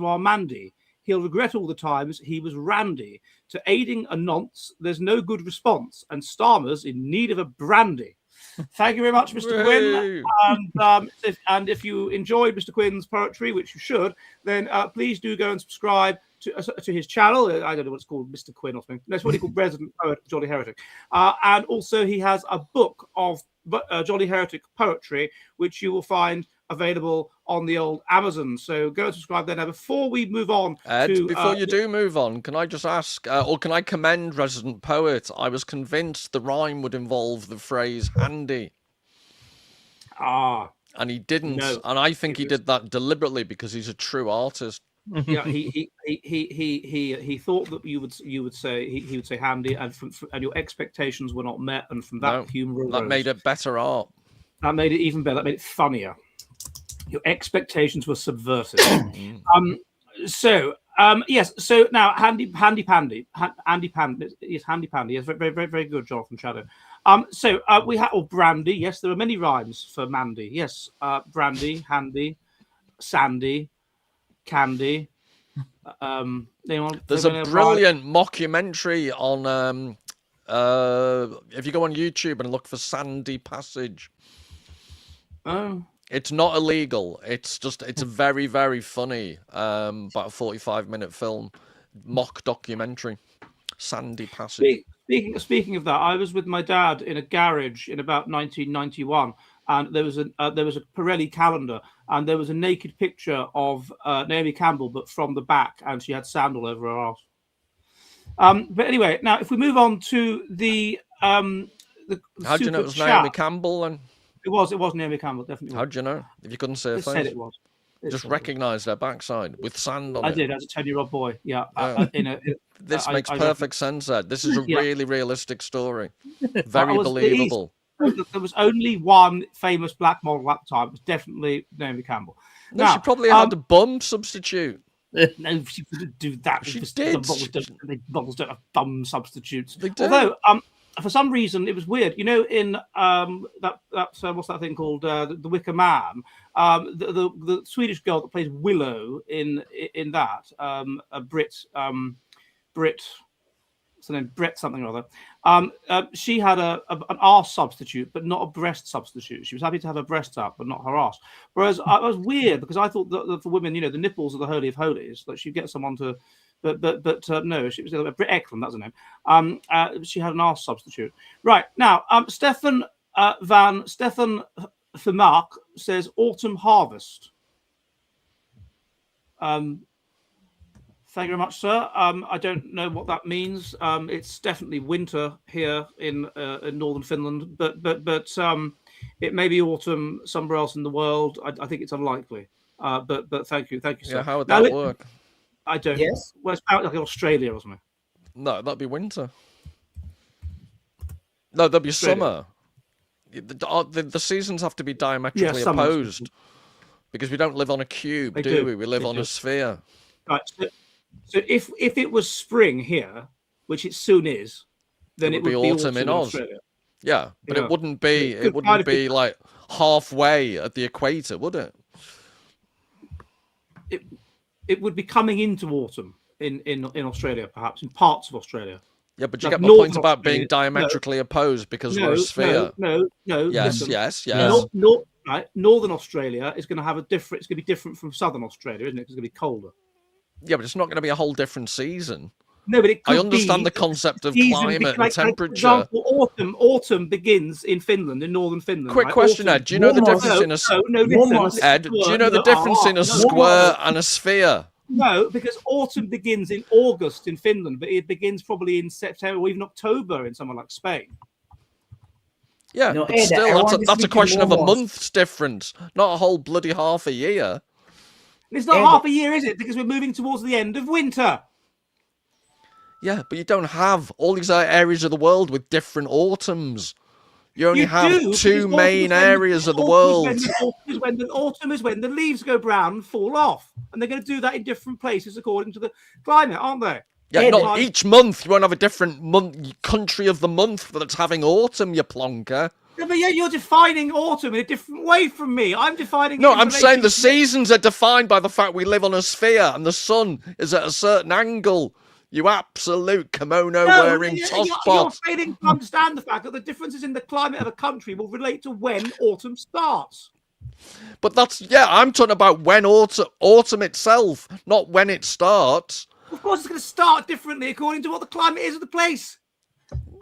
our Mandy. He'll regret all the times he was randy. To aiding a nonce, there's no good response, and Starmer's in need of a brandy. Thank you very much, Mr. Quinn. And if you enjoyed Mr. Quinn's poetry, which you should, then please do go and subscribe to his channel. I don't know what it's called, Mr. Quinn or something. That's what he called Resident Poet Jolly Heretic. And also he has a book of Jolly Heretic poetry, which you will find available on the old Amazon. So go and subscribe there. Now, before we move on, Ed, before you do move on, can I just ask, or can I commend Resident Poet? I was convinced the rhyme would involve the phrase handy. And he didn't. No, and I think he did that deliberately because he's a true artist. Yeah, he thought that he would say handy, and and your expectations were not met, and from that humor that made it better art. That made it even better. That made it funnier. Your expectations were subverted. Yes. So now, Handy Pandy. Yes, Handy Pandy. Yes, very, very, very good, Jonathan Shadow. We have Brandy. Yes, there are many rhymes for Mandy. Yes, Brandy, Handy, Sandy, Candy. There's a brilliant mockumentary on. If you go on YouTube and look for Sandy Passage. Oh. It's not illegal. It's a very, very funny, about a 45-minute film. mock documentary, Sandy Passage. Speaking of that, I was with my dad in a garage in about 1991, and there was a Pirelli calendar, and there was a naked picture of Naomi Campbell, but from the back, and she had sandal over her arse. But anyway, now if we move on to the How do you know it was Naomi Campbell? And it was Naomi Campbell, definitely. How do you know? If you couldn't say her It face, said it was. just recognised her backside with sand on I it. did as a 10-year-old boy. Yeah. This makes perfect sense, Ed. This is a really realistic story. Very believable. There was only one famous black model at the time. It was definitely Naomi Campbell. No, she probably had a bum substitute. No, she couldn't do that. She did. The models don't have bum substitutes. They do. Although, for some reason, it was weird. You know, in what's that thing called, the Wicker Man? The Swedish girl that plays Willow in that, a Brit. What's her name? Brett something or other. She had an arse substitute, but not a breast substitute. She was happy to have her breast out, but not her arse. Whereas I was weird because I thought that for women, you know, the nipples are the holy of holies. That she'd get someone to, but no, she was Britt Eklund. That's her name. She had an arse substitute. Right now, Stefan Vermaak says autumn harvest. Thank you very much, sir. I don't know what that means. It's definitely winter here in northern Finland, but it may be autumn somewhere else in the world. I think it's unlikely. But thank you, sir. Yeah, how would that work? I don't. Yes. Well, it's about like in Australia or something. No, that'd be winter. No, that'd be summer. The seasons have to be diametrically opposed because we don't live on a cube, do we? We live on a sphere. Right. So if it was spring here, which it soon is, then it would be autumn in Oz. Australia. Yeah, but it wouldn't be. It wouldn't be like halfway at the equator, would it? It would be coming into autumn in Australia, perhaps in parts of Australia. Yeah, but you get my point about being diametrically opposed because we're a sphere. No. Yes, listen. yes. Right, Northern Australia is going to have a different. It's going to be different from Southern Australia, isn't it? It's going to be colder. Yeah, but it's not going to be a whole different season. No, but it could I understand the concept of climate and temperature. For example, autumn begins in Finland, in northern Finland. Quick question, Ed. Do you know the difference in a Ed? Do you know the difference in a square and a sphere? No, because autumn begins in August in Finland, but it begins probably in September or even October in somewhere like Spain. Yeah, no, but Ed, still, that's a question of a month's difference, not a whole bloody half a year. It's not half a year, is it? Because we're moving towards the end of winter. Yeah, but you don't have all these areas of the world with different autumns. You only have two main areas of the world. Autumn is when the leaves go brown and fall off. And they're going to do that in different places according to the climate, aren't they? Yeah, not each month. You won't have a different country of the month that's having autumn, you plonker. Yeah, but you're defining autumn in a different way from me. I'm defining. No, I'm saying the seasons are defined by the fact we live on a sphere and the sun is at a certain angle. You absolute kimono-wearing tosspot. You're failing to understand the fact that the differences in the climate of a country will relate to when autumn starts. But I'm talking about when autumn itself, not when it starts. Of course, it's going to start differently according to what the climate is of the place.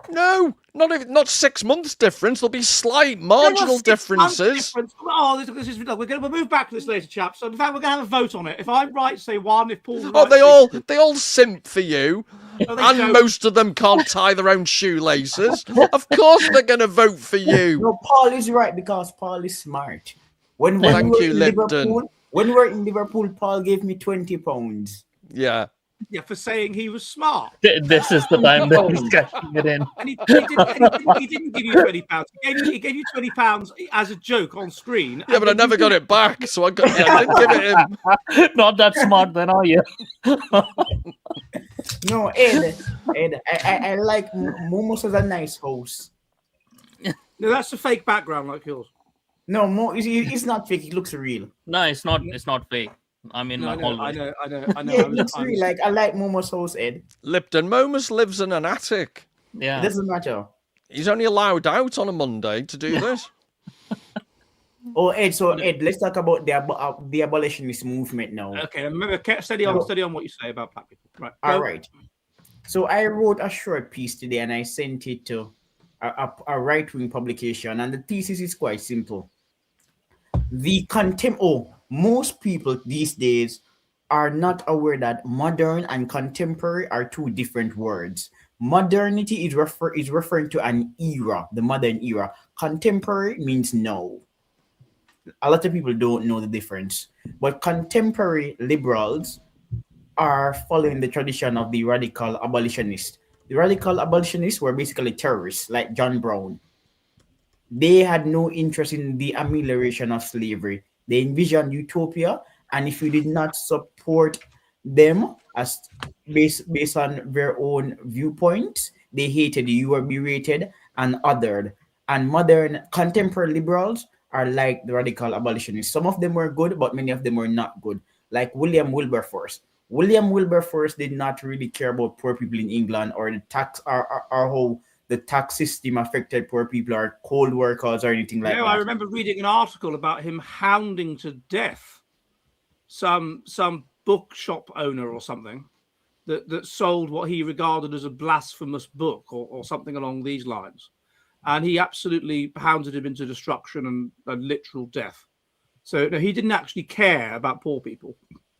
No, not 6 months difference. There'll be slight marginal differences. Oh, this is we'll move back to this later, chaps. So in fact, we're going to have a vote on it. If I'm right, say one. If Paul's right, they all simp for you, and most of them can't tie their own shoelaces. Of course, they're going to vote for you. No, Paul is right because Paul is smart. Thank you, Lipton. When we were in Liverpool, Paul gave me £20. Yeah. Yeah, for saying he was smart. This is the time that he's cashing it in. And he didn't give you £20. He gave you £20 as a joke on screen. Yeah, but I never got it back, so I didn't give it him. Not that smart, then, are you? No, Ed, I like Momos as a nice house. No, that's a fake background like yours. No, it's not fake. It looks real. No, it's not. It's not fake. I mean, I know. Yeah, it looks real. Like I like Momo's house, Ed. Lipton Momus lives in an attic. Yeah, it doesn't matter. He's only allowed out on a Monday to do this. Oh, Ed. So Ed, let's talk about the abolitionist movement now. Okay, remember, steady on what you say about black people. Right. All Go. right. So I wrote a short piece today, and I sent it to a right-wing publication, and the thesis is quite simple. Most people these days are not aware that modern and contemporary are two different words. Modernity is referring to an era, the modern era. Contemporary means now. A lot of people don't know the difference, but contemporary liberals are following the tradition of the radical abolitionists. The radical abolitionists were basically terrorists like John Brown. They had no interest in the amelioration of slavery. They envisioned utopia, and if you did not support them as based on their own viewpoints, they hated you. You were berated and othered. And modern contemporary liberals are like the radical abolitionists. Some of them were good, but many of them were not good. Like William Wilberforce. William Wilberforce did not really care about poor people in England or the tax or how the tax system affected poor people or cold workers or anything like that. I remember reading an article about him hounding to death some bookshop owner or something that sold what he regarded as a blasphemous book or something along these lines. And he absolutely hounded him into destruction and literal death. So no, he didn't actually care about poor people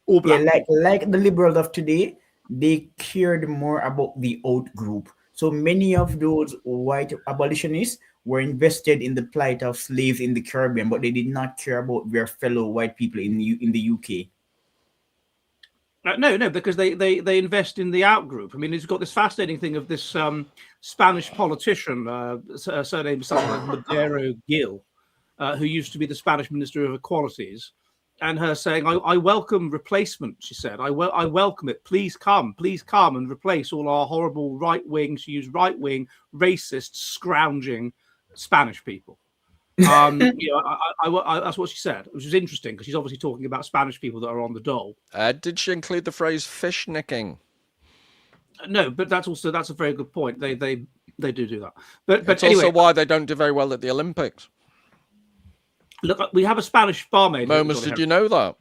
or black people. Like the liberals of today, they cared more about the out group. So many of those white abolitionists were invested in the plight of slaves in the Caribbean, but they did not care about their fellow white people in the UK. No, because they invest in the out group. I mean, it's got this fascinating thing of this Spanish politician, surnamed something like Madero Gil, who used to be the Spanish Minister of Equalities, and her saying, I welcome replacement, she said. I welcome it. Please come and replace all our horrible right-wing, she used right-wing, racist, scrounging Spanish people. That's what she said, which is interesting because she's obviously talking about Spanish people that are on the dole. Did she include the phrase fish nicking? No, but that's a very good point. They do that. But it's anyway, also why they don't do very well at the Olympics. Look, we have a Spanish barmaid. Moments, did you know that?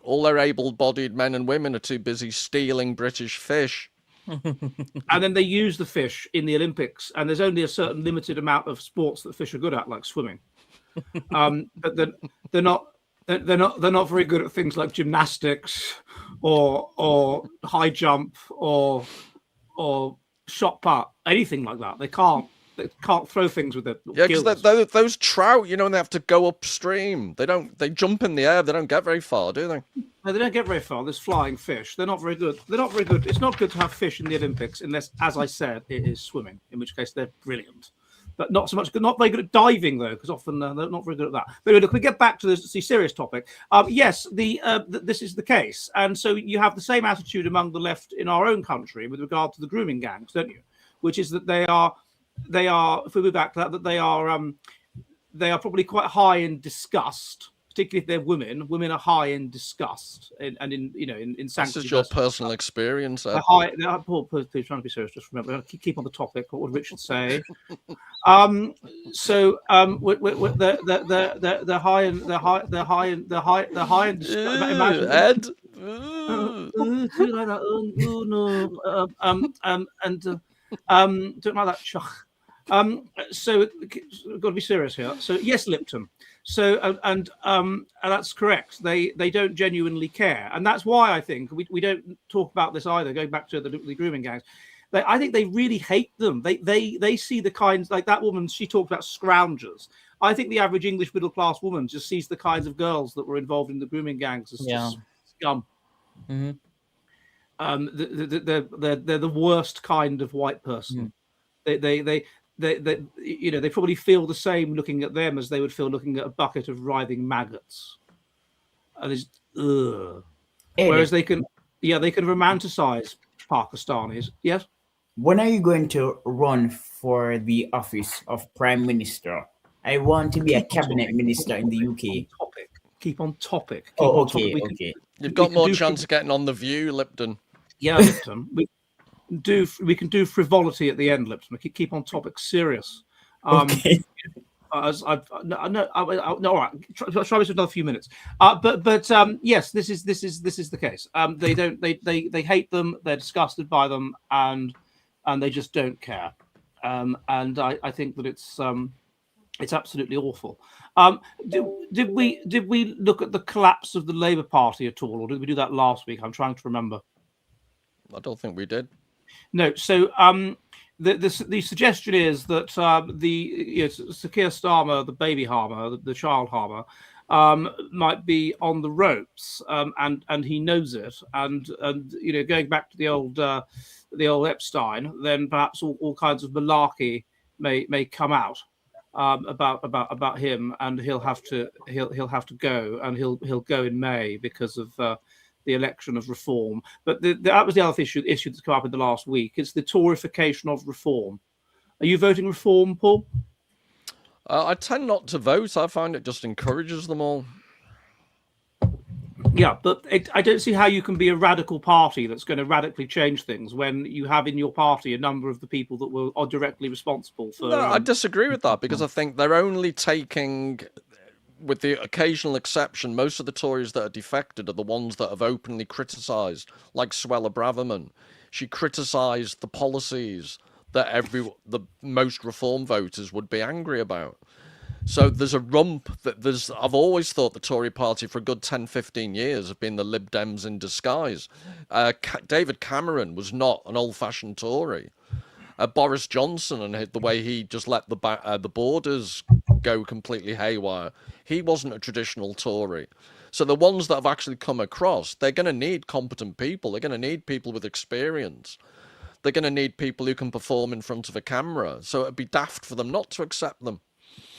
All their able-bodied men and women are too busy stealing British fish. And then they use the fish in the Olympics, and there's only a certain limited amount of sports that fish are good at, like swimming. But they're not very good at things like gymnastics or high jump or shot put, anything like that. They can't throw things with their gills. Because those trout, they have to go upstream. They jump in the air. They don't get very far, do they? No, they don't get very far. There's flying fish. They're not very good. It's not good to have fish in the Olympics unless, as I said, it is swimming, in which case they're brilliant. But not very good at diving, though, because often they're not very good at that. But anyway, look, we get back to the serious topic. Yes, this is the case. And so you have the same attitude among the left in our own country with regard to the grooming gangs, don't you? Which is that they are, if we move back to that they are probably quite high in disgust, particularly if they're women. Women are high in disgust and in sanctity. This is your personal experience. They're please trying to be serious. Just remember, keep on the topic. What would Richard say? They're high in Ed. Don't like that. So we've got to be serious here. So yes, Lipton. So and that's correct. They don't genuinely care, and that's why I think we don't talk about this either. Going back to the grooming gangs, I think they really hate them. They see the kinds like that woman. She talked about scroungers. I think the average English middle class woman just sees the kinds of girls that were involved in the grooming gangs as just scum. Mm-hmm. They're the worst kind of white person. Mm. They probably feel the same looking at them as they would feel looking at a bucket of writhing maggots. And it's whereas they can romanticize Pakistanis. Yes. When are you going to run for the office of Prime Minister? I want to be a cabinet minister in the UK. Keep on topic. Okay. You've got more chance of getting on The View, Lipton. Yeah, Lipton. We can do frivolity at the end, Lipton. We keep on topic serious. Okay. No, all right. Try this for another few minutes. Yes, this is the case. They hate them. They're disgusted by them, and they just don't care. And I think that it's absolutely awful. Did we look at the collapse of the Labour Party at all, or did we do that last week? I'm trying to remember. I don't think we did. No. So the suggestion is that Sir Keir Starmer, the baby Harmer, the child Harmer, might be on the ropes, and he knows it. And going back to the old Epstein, then perhaps all kinds of malarkey may come out about him, and he'll have to go, and he'll go in May because of the election of reform. But that was the other issue that's come up in the last week. It's the Toryfication of reform. Are you voting reform, Paul? I tend not to vote. I find it just encourages them all. Yeah, but I don't see how you can be a radical party that's going to radically change things when you have in your party a number of the people that are directly responsible for. No, I disagree with that, because I think they're only taking, with the occasional exception, most of the Tories that are defected are the ones that have openly criticised, like Suella Braverman. She criticised the policies that the most Reform voters would be angry about. So there's a rump that I've always thought the Tory party for a good 10, 15 years have been the Lib Dems in disguise. David Cameron was not an old-fashioned Tory. Boris Johnson, and the way he just let the borders go completely haywire, he wasn't a traditional Tory. So the ones that have actually come across, they're going to need competent people. They're going to need people with experience. They're going to need people who can perform in front of a camera. So it'd be daft for them not to accept them.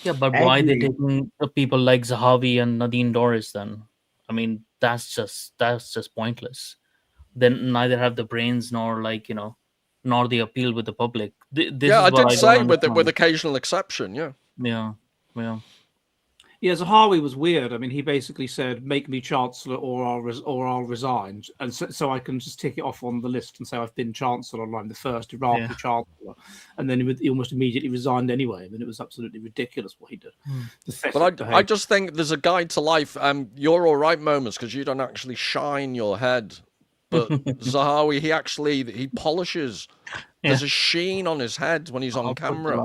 Yeah, but why are they taking people like Zahawi and Nadine Dorris then? I mean, that's just pointless. Then neither have the brains nor nor the appeal with the public. I did say with occasional exception, yeah. Yeah. Yeah, Zahawi was weird. I mean, he basically said, "Make me chancellor, or I'll resign," and so I can just tick it off on the list and say I've been chancellor. I'm the first Iraqi chancellor, and then he almost immediately resigned anyway. I mean, it was absolutely ridiculous what he did. But I just think there's a guide to life. You're all right, Moments, because you don't actually shine your head. But Zahawi, he polishes. Yeah. There's a sheen on his head when he's on camera.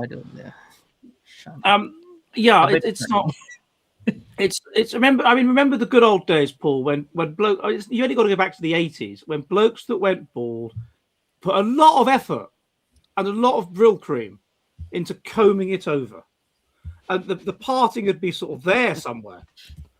It's not. It's remember the good old days, Paul, when you only got to go back to the 80s when blokes that went bald put a lot of effort and a lot of Brill cream into combing it over, and the parting would be sort of there somewhere,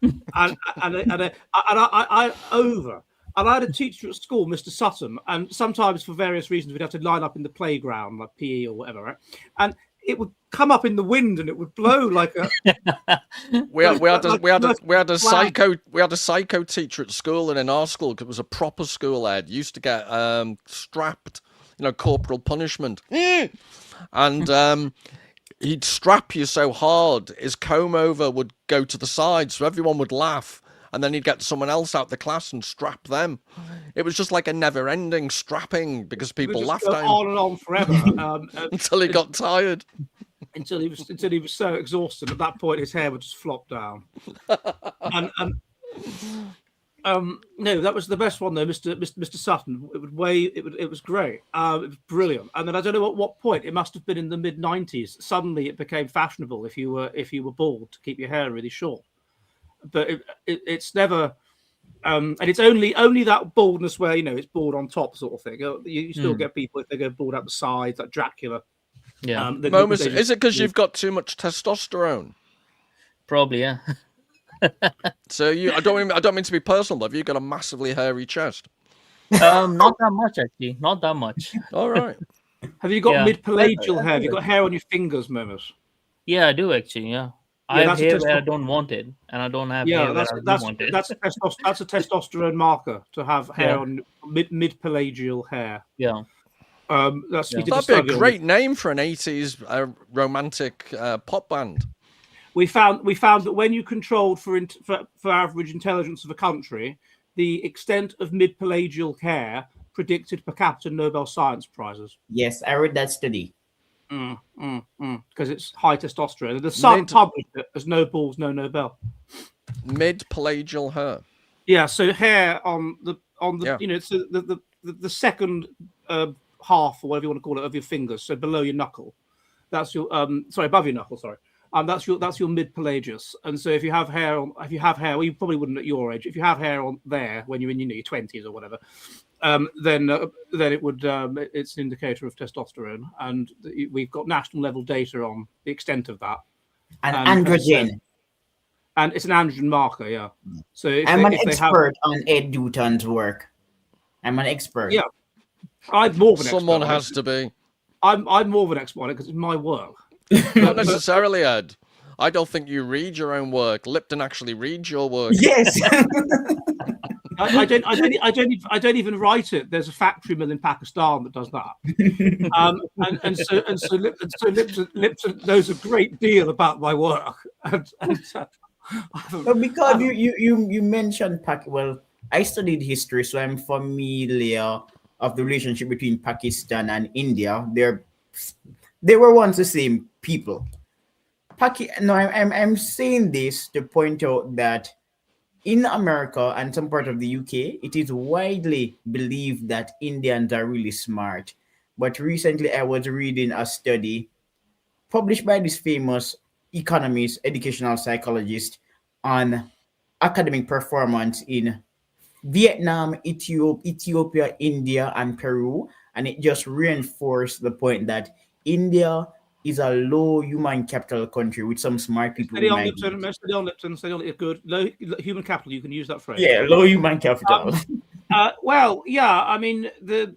and I over. And I had a teacher at school, Mr. Sutton, and sometimes for various reasons we'd have to line up in the playground, like PE or whatever, right? And it would come up in the wind and it would blow like a. we had a psycho teacher at school, and in our school, it was a proper school ed, used to get strapped, corporal punishment, and he'd strap you so hard his comb over would go to the side, so everyone would laugh. And then he'd get someone else out the class and strap them. It was just like a never-ending strapping because people laughed at him on and on forever until he got tired. Until he was so exhausted. At that point, his hair would just flop down. No, that was the best one though, Mr. Sutton. It was great. It was brilliant. And then I don't know at what point, it must have been in the mid-90s. Suddenly, it became fashionable if you were bald to keep your hair really short. But it's never, and it's only that baldness where it's bald on top sort of thing. You still get people if they go bald out the sides, like Dracula. Yeah. Is it because you've got too much testosterone? Probably, yeah. So I don't mean to be personal, but have you got a massively hairy chest? Not that much actually. Not that much. All right. Have you got mid-pelagial hair? Have you got hair on your fingers, Momus? Yeah, I do actually. Yeah. I have hair where I don't want it, and I don't have hair where I do want it. That's a testosterone marker to have hair on mid-pelagial hair. Yeah. That'd be a great name for an 80s romantic pop band. We found that when you controlled for average intelligence of a country, the extent of mid-pelagial hair predicted per capita Nobel Science Prizes. Yes, I read that study. Because it's high testosterone. The Sun published it as no balls, no Nobel. Mid-pelagial hair. Yeah, so hair on the Yeah. it's the second half or whatever you want to call it of your fingers, so below your knuckle. That's your above your knuckle. Sorry, that's your mid-pelagius. And so if you have hair, well, you probably wouldn't at your age. If you have hair on there when you're in your 20s or whatever, then it would it's an indicator of testosterone, and we've got national level data on the extent of that. And androgen. And it's an androgen marker, yeah. So I'm an expert on Ed Dutton's work. I'm an expert. Yeah, I'm more of an expert. Someone has to be. I'm more of an expert on it because it's my work. Not necessarily, Ed. I don't think you read your own work. Lipton actually reads your work. Yes. I don't even write it. There's a factory mill in Pakistan that does that. So Lipton knows a great deal about my work. But because you mentioned well, I studied history, so I'm familiar of the relationship between Pakistan and India. They were once the same people. I'm saying this to point out that in America and some part of the UK, it is widely believed that Indians are really smart. But recently, I was reading a study published by this famous economist, educational psychologist on academic performance in Vietnam, Ethiopia, India, and Peru. And it just reinforced the point that India is a low human capital country with some smart people. Steady on, Lipton. Good. Low human capital, you can use that phrase. Yeah, low human capital. Well, yeah, I mean, the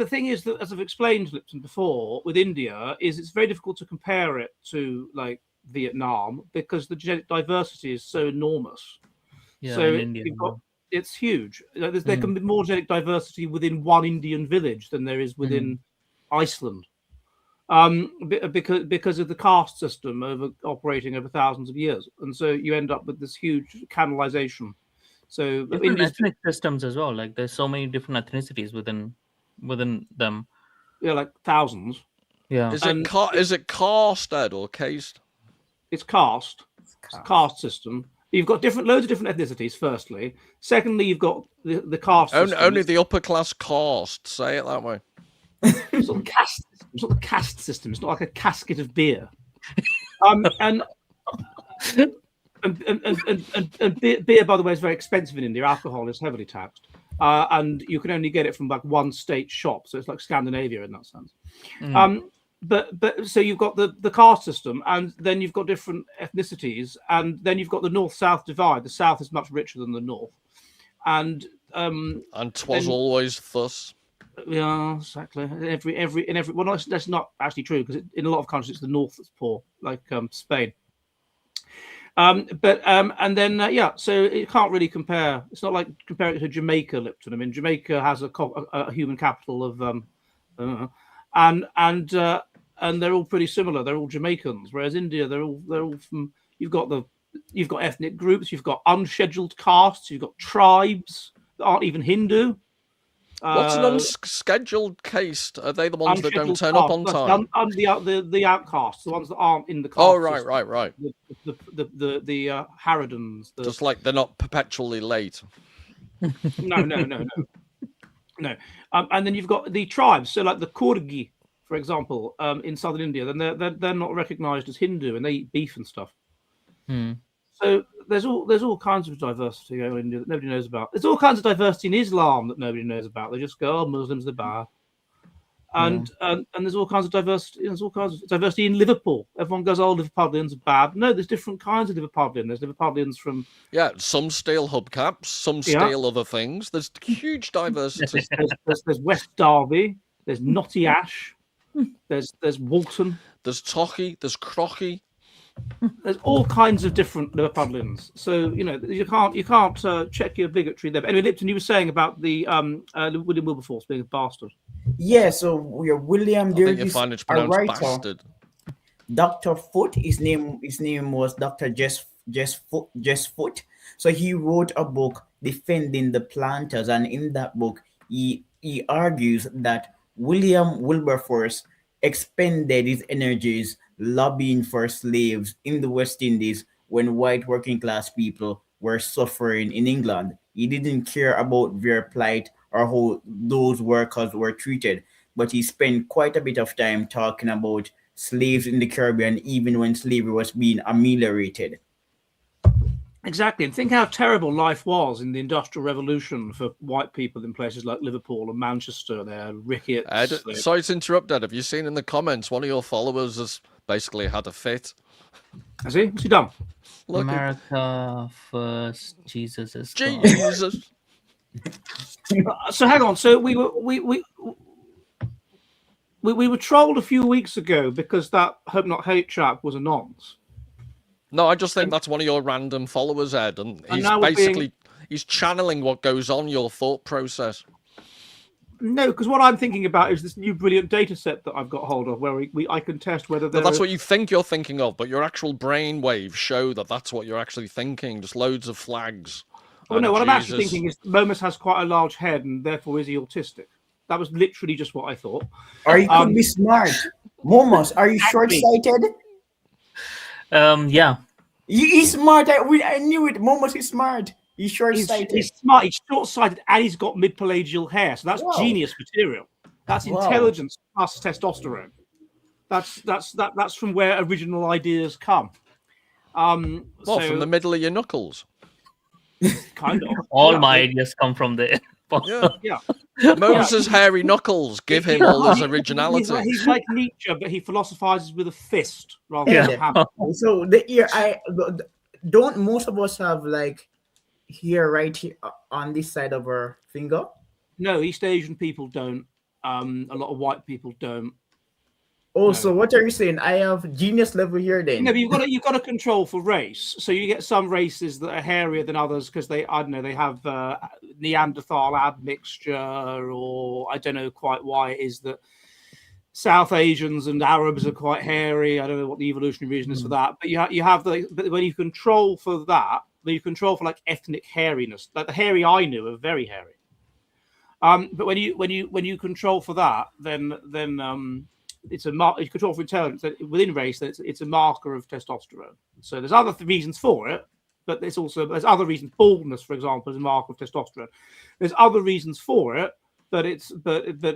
thing is that, as I've explained, Lipton, before, with India, is it's very difficult to compare it to, like, Vietnam because the genetic diversity is so enormous. Yeah, so in India, it's huge. There can be more genetic diversity within one Indian village than there is within Iceland. Because of the caste system operating over thousands of years, and so you end up with this huge canalization. So different ethnic systems as well. Like there's so many different ethnicities within them. Yeah, like thousands. Yeah. Is it caste, Ed, or caste? It's caste. It's a caste system. You've got loads of different ethnicities. Firstly, secondly, you've got the caste. Only the upper class caste. Say it that way. It's not the caste system. It's not like a casket of beer. And beer, by the way, is very expensive in India. Alcohol is heavily taxed, and you can only get it from like one state shop. So it's like Scandinavia in that sense. But so you've got the caste system, and then you've got different ethnicities, and then you've got the north-south divide. The south is much richer than the north, and 'twas always thus. Yeah, exactly. Well, that's not actually true because in a lot of countries it's the north that's poor, like Spain. And then so you can't really compare. It's not like comparing it to Jamaica, Lipton. I mean, Jamaica has a human capital of and they're all pretty similar. They're all Jamaicans, whereas India, they're all from. You've got ethnic groups, you've got unscheduled castes, you've got tribes that aren't even Hindu. What's an unscheduled caste? Are they the ones that don't turn up on time? The outcasts, the ones that aren't in the caste. Oh, right. The Harridans. Just like they're not perpetually late. No. And then you've got the tribes. So, like the Kurgi, for example, in southern India, then they're not recognised as Hindu, and they eat beef and stuff. So there's all kinds of diversity going on in India that nobody knows about. There's all kinds of diversity in Islam that nobody knows about. They just go, "Oh, Muslims, they're bad." And there's all kinds of diversity. There's all kinds of diversity in Liverpool. Everyone goes, "Oh, Liverpudlians are bad." No, there's different kinds of Liverpudlians. There's Liverpudlians from some steal hubcaps, some steal other things. There's huge diversity. there's West Derby. There's Notty Ash. There's Walton. There's Tochi. There's Crocky. There's all kinds of different Liverpudlians. So you can't check your bigotry there. But anyway, Lipton, you were saying about the William Wilberforce being a bastard. Yeah, so William. I think you find it's pronounced writer, bastard. Dr. Foote. His name was Dr. Jess Foote. So he wrote a book defending the planters, and in that book, he argues that William Wilberforce expended his energies lobbying for slaves in the West Indies when white working class people were suffering in England. He didn't care about their plight or how those workers were treated, but he spent quite a bit of time talking about slaves in the Caribbean, even when slavery was being ameliorated. Exactly, and think how terrible life was in the Industrial Revolution for white people in places like Liverpool and Manchester. They had rickets. Ed, sorry to interrupt, Ed. Have you seen in the comments one of your followers has basically had a fit? Has he? What's he done? Look, America first, Jesus is God. Jesus. So hang on. So we were trolled a few weeks ago because that Hope Not Hate chap was a nonce. No, I just think that's one of your random followers, Ed, and he's now we're basically he's channeling what goes on your thought process. No, because what I'm thinking about is this new brilliant data set that I've got hold of, where I can test whether But that's what you think you're thinking of, but your actual brain waves show that that's what you're actually thinking. Just loads of flags. Well, no, what I'm actually thinking is Momus has quite a large head, and therefore is he autistic? That was literally just what I thought. Or he could be smart. Momos, are you short-sighted? Yeah. He's smart. I knew it. Momos is smart. He's short-sighted. He's smart. He's short-sighted, and he's got mid-pelagial hair. So that's genius material. That's intelligence plus testosterone. That's from where original ideas come. From the middle of your knuckles. Kind of. All my ideas come from there. Yeah. Moses' hairy knuckles give him all his originality. He's like Nietzsche, but he philosophizes with a fist rather than a hammer. So the ear, don't most of us have like hair right here on this side of our finger? No, East Asian people don't. A lot of white people don't. Oh, no. So what are you saying? I have genius level here then. No, but you've got to control for race. So you get some races that are hairier than others because they have Neanderthal admixture, or I don't know quite why it is that South Asians and Arabs are quite hairy. I don't know what the evolutionary reason is for that. But but when you control for that, then you control for like ethnic hairiness. Like the hairy I knew are very hairy. But when you control for that, then it's you control for intelligence within race. It's a marker of testosterone. So there's other reasons for it, but there's other reasons. Baldness, for example, is a marker of testosterone. There's other reasons for it, but it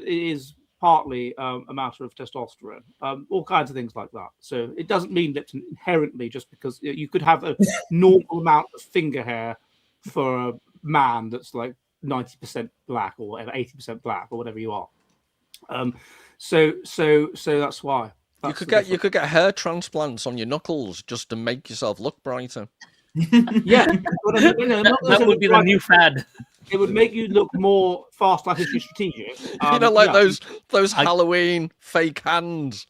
is partly a matter of testosterone. All kinds of things like that. So it doesn't mean that inherently just because you could have a normal amount of finger hair for a man that's like 90% black or whatever, 80% black or whatever you are. So that's why. You could get hair transplants on your knuckles just to make yourself look brighter. Yeah, that would be the new fad. It would make you look more fast, like if you're strategic. Those Halloween fake hands.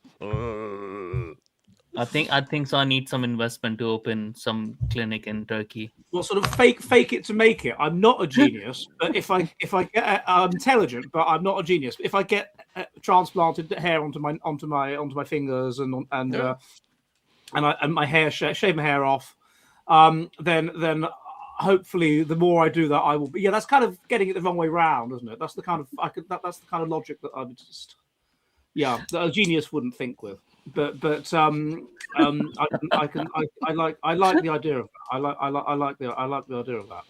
I think so. I need some investment to open some clinic in Turkey. Well, sort of fake it to make it. I'm not a genius, but if I get I'm intelligent, but I'm not a genius. If I get transplanted hair onto my fingers and my hair shave my hair off, then hopefully the more I do that, I will be. Yeah, that's kind of getting it the wrong way round, isn't it? That's the kind of that's the kind of logic that I would just that a genius wouldn't think with. But I like the idea of that. I like the idea of that.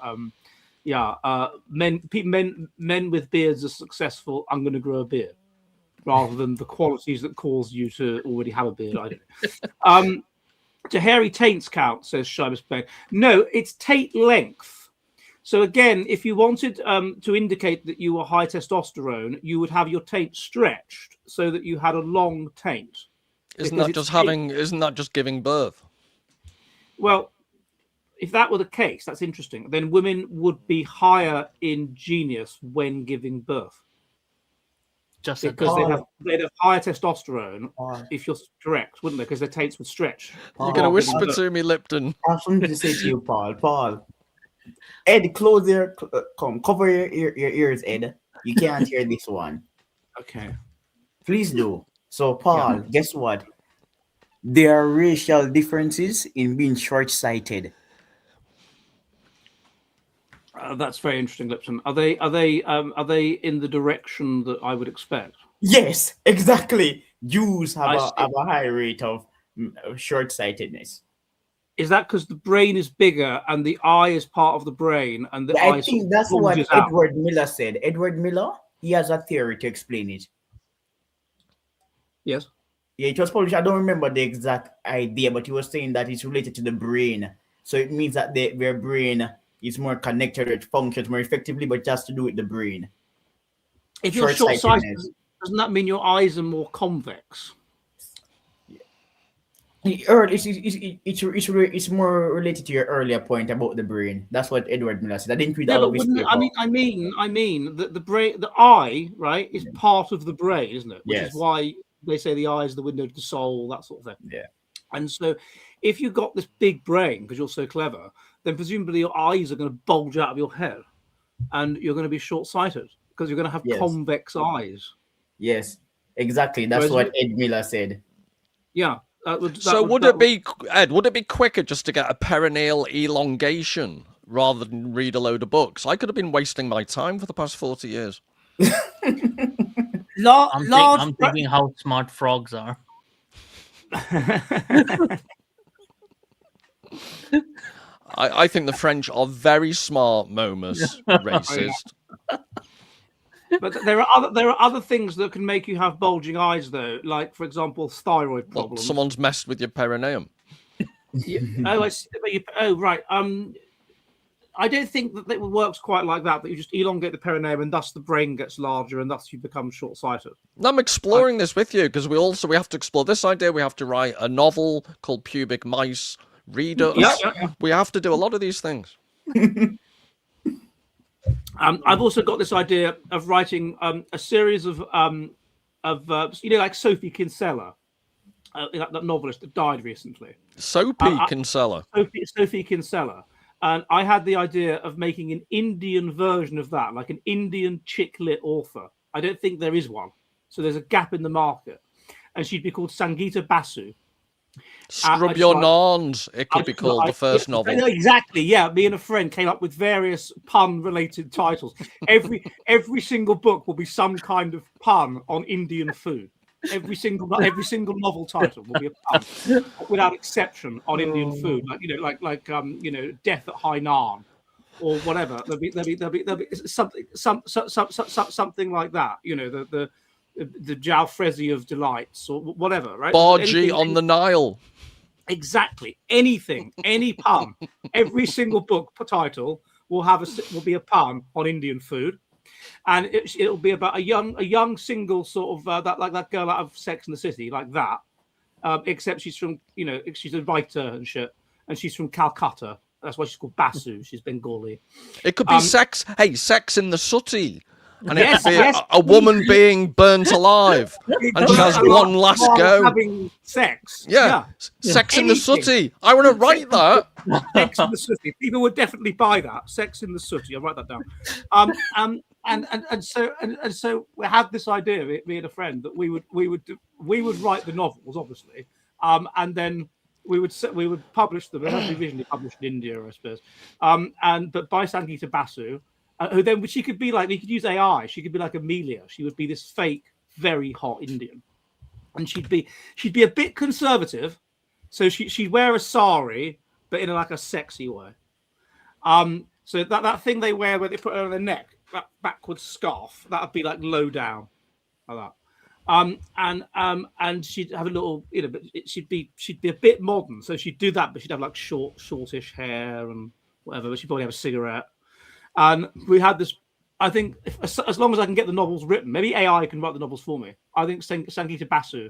Men with beards are successful. I'm going to grow a beard, rather than the qualities that cause you to already have a beard. I don't know. Do hairy taints count? Says Seamus Payne. No, it's taint length. So again, if you wanted to indicate that you were high testosterone, you would have your taint stretched so that you had a long taint. Isn't that just giving birth? Well, if that were the case, that's interesting. Then women would be higher in genius when giving birth. Just because they'd have higher testosterone, if you're correct, wouldn't they? Because their taints would stretch. You're going to whisper to me, Lipton. I have something to say to you, Paul. Paul, Ed, close your cover your ears, Ed. You can't hear this one. Okay. Please do. So, Paul, guess what? There are racial differences in being short-sighted. That's very interesting, Lipton. Are they in the direction that I would expect? Yes, exactly. Jews have I a see. have a high rate of short-sightedness. Is that because the brain is bigger and the eye is part of the brain, and the Yeah, eye I sort think of that's what bulges out? Edward Miller said. Edward Miller, he has a theory to explain it. Yes. Yeah, it was published. I don't remember the exact idea, but he was saying that it's related to the brain. So it means that their brain is more connected, it functions more effectively, but just to do with the brain. If you're short-sighted, Short-sightedness. doesn't that mean your eyes are more convex? It's more related to your earlier point about the brain. That's what Edward Miller said. I didn't read Yeah, all but of his wouldn't paper. I mean that the brain, the eye, right, is part of the brain, isn't it? Which Yes. is why they say the eye is the window to the soul, that sort of thing. Yeah. And so, if you've got this big brain because you're so clever, then presumably your eyes are going to bulge out of your head, and you're going to be short-sighted because you're going to have Yes. convex eyes. Yes, exactly. That's Whereas what Ed Miller said. Yeah. Would it be, Ed, would it be quicker just to get a perineal elongation rather than read a load of books? I could have been wasting my time for the past 40 years. I'm thinking how smart frogs are. I think the French are very smart, Momus, racist. But there are other things that can make you have bulging eyes, though, like, for example, thyroid Well, problems. someone's messed with your perineum. Right. I don't think that it works quite like that. That you just elongate the perineum, and thus the brain gets larger, and thus you become short-sighted. No, I'm exploring this with you because we have to explore this idea. We have to write a novel called Pubic Mice. Read us. Yeah. We have to do a lot of these things. I've also got this idea of writing a series of like Sophie Kinsella, that novelist that died recently. Soapy Kinsella. Sophie Kinsella. And I had the idea of making an Indian version of that, like an Indian chick lit author. I don't think there is one. So there's a gap in the market. And she'd be called Sangeeta Basu. Scrub your nons. It could be called the first novel. Exactly. Yeah. Me and a friend came up with various pun related titles. Every single book will be some kind of pun on Indian food. Every single novel title will be a pun, without exception, on Indian food. Like Death at Hainan, or whatever. There'll be something like that. The Jalfrezi of Delights, or whatever. Right? Bargee on the Nile. Exactly. Anything, any pun. Every single book title will be a pun on Indian food. And it'll be about a young single sort of that girl out of Sex and the City, like that. Except she's from she's a writer and shit, and she's from Calcutta. That's why she's called Basu. She's Bengali. It could be Sex. Hey, Sex in the Sooty, and Yes, it could be yes. a woman being burnt alive, and she has one last go. Having sex. Yeah. Sex in the Anything. Sooty. I want to write that. Sex in the Sooty. People would definitely buy that. Sex in the Sooty. I'll write that down. And so we had this idea, me and a friend, that we would write the novels, obviously, and then we would publish them. They have to be visually published in India, I suppose. But by Sangeeta Basu, who then she could be like, we could use AI. She could be like Amelia. She would be this fake, very hot Indian, and she'd be a bit conservative, so she'd wear a sari, but in a sexy way. So that thing they wear where they put it on their neck, that backwards scarf, that would be like low down, like that. And she'd have a little, but she'd be a bit modern. So she'd do that, but she'd have like shortish hair and whatever. But she'd probably have a cigarette. And we had this. I think as long as I can get the novels written, maybe AI can write the novels for me. I think Sangeeta Basu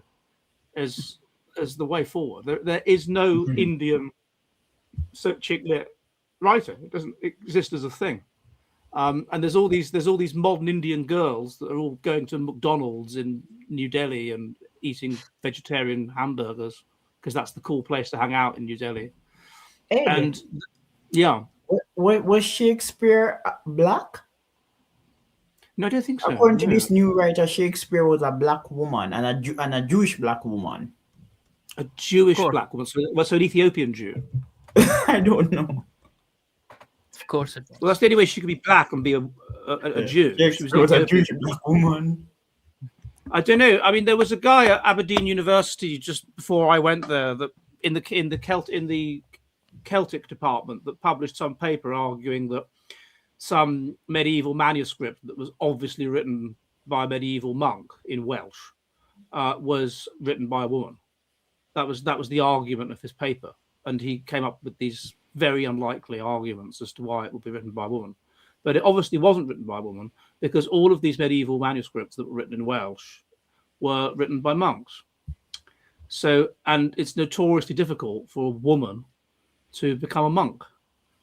is the way forward. There is no Indian chick lit writer. It doesn't exist as a thing. And there's all these modern Indian girls that are all going to McDonald's in New Delhi and eating vegetarian hamburgers because that's the cool place to hang out in New Delhi. Ed, And yeah, was Shakespeare black? no, I don't think so. According to No. this new writer, Shakespeare was a black woman and a Jewish black woman. A Jewish Of course. black woman, so an Ethiopian Jew. I don't know. Of course it was. Well, that's the only way she could be black and be a Jew. She was Shakespeare was a Ethiopian. Jewish black woman. I don't know. I mean, there was a guy at Aberdeen University just before I went there that in the Celtic department that published some paper arguing that some medieval manuscript that was obviously written by a medieval monk in Welsh was written by a woman. That was the argument of his paper, and he came up with these very unlikely arguments as to why it would be written by a woman. But it obviously wasn't written by a woman because all of these medieval manuscripts that were written in Welsh were written by monks. So, and it's notoriously difficult for a woman to become a monk.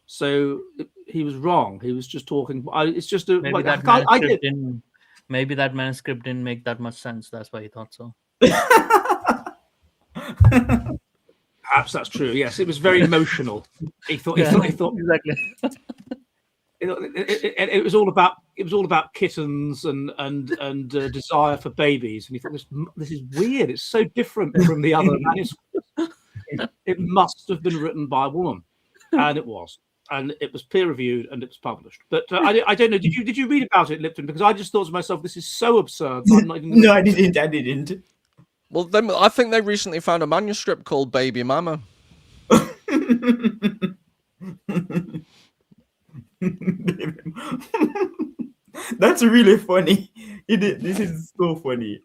So he was wrong. He was just talking. It's just a, Maybe like, that manuscript didn't. Maybe that manuscript didn't make that much sense. That's why he thought so. Perhaps that's true. Yes, it was very emotional. He thought exactly. It was all about kittens and desire for babies, and he thought this is weird. It's so different from the other manuscripts. It must have been written by a woman, and it was, and it was peer reviewed and it was published. But I don't know. Did you read about it, Lipton? Because I just thought to myself, this is so absurd. I'm not even No, I didn't. Well, then I think they recently found a manuscript called Baby Mama. That's really funny. This is so funny.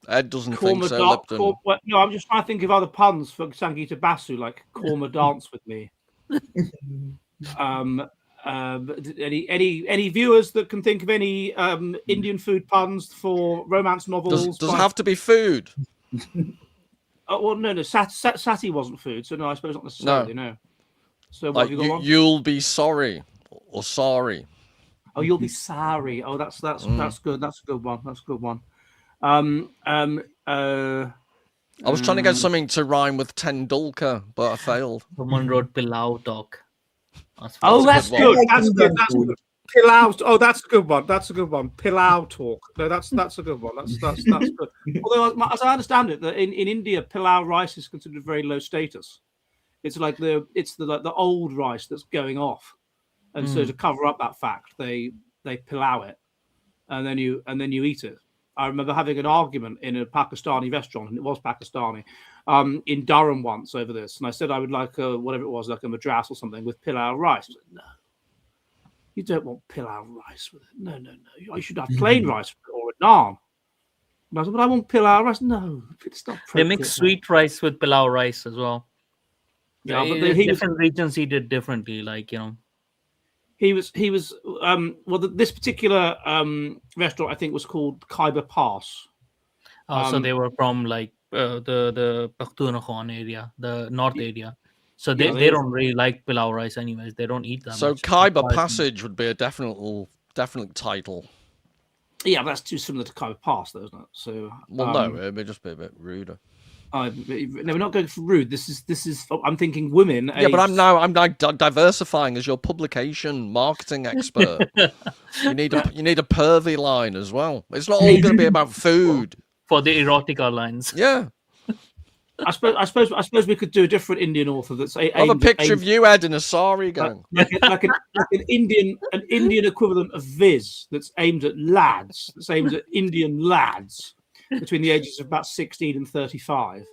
Ed doesn't think so, Lipton. No, I'm just trying to think of other puns for Sangeeta Basu, like "Korma dance with me." Any viewers that can think of any Indian food puns for romance novels? Does it have to be food? Well, no. Sati wasn't food, so no, I suppose not necessarily. No. So what like have you got on? You'll be sorry or sorry. Oh, you'll be sorry. Oh, that's good. That's a good one. That's a good one. I was trying to get something to rhyme with Tendulkar, but I failed. Someone wrote Pilau talk. That's good. That's good. Pilau. Oh, that's a good one. That's a good one. Pilau talk. No, that's a good one. That's good. Although, as I understand it, that in India, pilau rice is considered very low status. It's like the old rice that's going off, and so to cover up that fact, they pilau it, and then you eat it. I remember having an argument in a Pakistani restaurant, and it was Pakistani, in Durham once over this, and I said I would like whatever it was, like a madras or something with pilau rice. I said, no, you don't want pilau rice with it. No. You should have plain rice or a naan. And I said, but I want pilau rice. No, it's not. They mix sweet rice with pilau rice as well. Yeah, but different regions eat it differently. Like, you know, he was this particular restaurant I think was called Khyber Pass. So they were from like the Pakhtunkhwa area, the north area. So they don't really like pilau rice anyways. They don't eat that. So much. Khyber Passage would be a definite title. Yeah, but that's too similar to Khyber Pass, though, isn't it? So no, it may just be a bit ruder. No, we're not going for rude. This is. I'm thinking women. Yeah, but I'm now diversifying as your publication marketing expert. you need a pervy line as well. It's not all going to be about food. For the erotica lines. Yeah. I suppose we could do a different Indian author that's. I have a picture of you, Ed, in a sari gang. Like an Indian equivalent of Viz that's aimed at lads. That's aimed at Indian lads between the ages of about 16 and 35.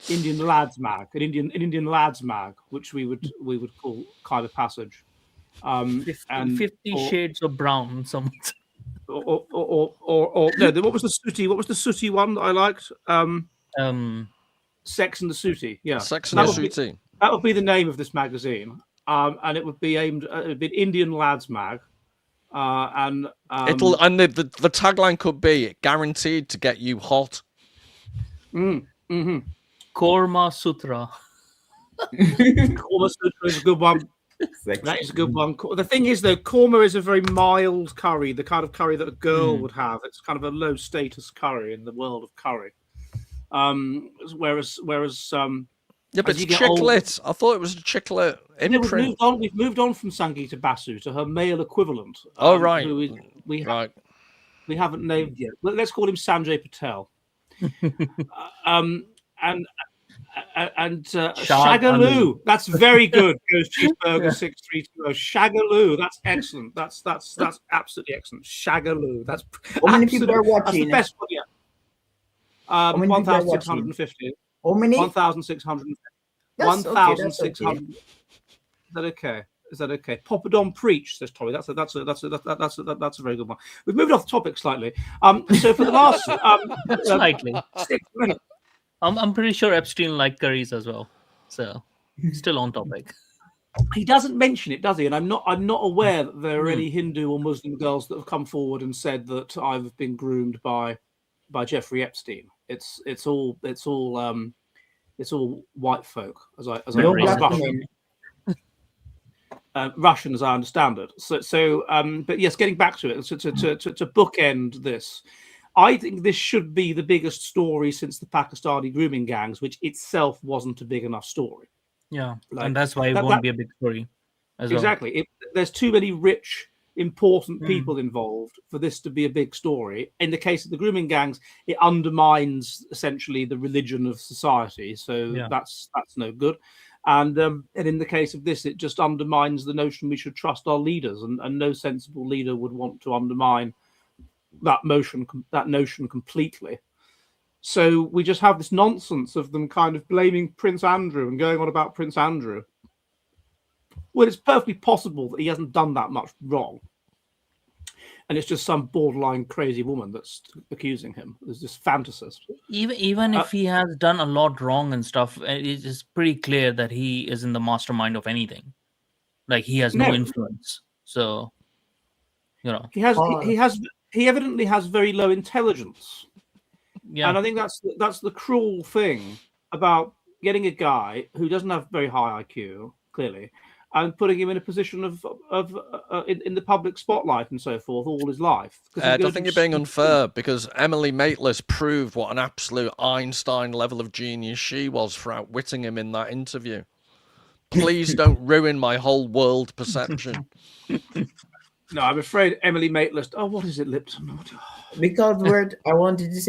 Indian lads mag, an Indian lads mag, which we would call Khyber Passage. 50 shades of brown. Some. Or no. What was the sooty? What was the sooty one that I liked? Sex and the Sooty. Yeah, Sex and the Sooty. That would be the name of this magazine, and it would be aimed. It would be an Indian lads mag, and the tagline could be guaranteed to get you hot. Korma Sutra. Korma Sutra is a good one. That is a good one. The thing is, though, korma is a very mild curry, the kind of curry that a girl would have. It's kind of a low status curry in the world of curry. Whereas yeah, but it's chiclet. I thought it was a chiclet imprint. We've moved on from Sangeeta Basu to her male equivalent. Right. Who we haven't named yet. Let's call him Sanjay Patel. Shagaloo. That's very good. Goes Cheeseburger 632. Shagaloo. That's excellent. That's absolutely excellent. Shagaloo. That's How many people are That's the watching? best one yet. How many people are watching? 1,650. How many? 1,600. That's okay. 1,600. Is that okay? Is that okay? Poppadom preach, says Tommy. That's a very good one. We've moved off the topic slightly. So for the last Slightly. 6 minutes, I'm pretty sure Epstein liked curries as well. So still on topic. he doesn't mention it, does he? And I'm not aware that there are any Hindu or Muslim girls that have come forward and said that I've been groomed by Jeffrey Epstein. It's all white folk, as I No Russian. black men. Russian, as I understand it. But yes, getting back to it, to bookend this, I think this should be the biggest story since the Pakistani grooming gangs, which itself wasn't a big enough story. Yeah, and that's why it won't be a big story as well. Exactly. There's too many rich, important people involved for this to be a big story. In the case of the grooming gangs, it undermines essentially the religion of society. So that's no good. And in the case of this, it just undermines the notion we should trust our leaders, and no sensible leader would want to undermine that notion completely. So we just have this nonsense of them kind of blaming Prince Andrew and going on about Prince Andrew. Well, it's perfectly possible that he hasn't done that much wrong. And it's just some borderline crazy woman that's accusing him. There's this fantasist. Even if he has done a lot wrong and stuff, it is pretty clear that he is in the mastermind of anything. Like, he has no influence. So, he evidently has very low intelligence. Yeah. And I think that's the cruel thing about getting a guy who doesn't have very high IQ, clearly, and putting him in a position of in the public spotlight and so forth all his life. I don't think you're being unfair, because Emily Maitlis proved what an absolute Einstein level of genius she was for outwitting him in that interview. Please don't ruin my whole world perception. No, I'm afraid Emily Maitlis. Oh, what is it, Lipton? Because I wanted to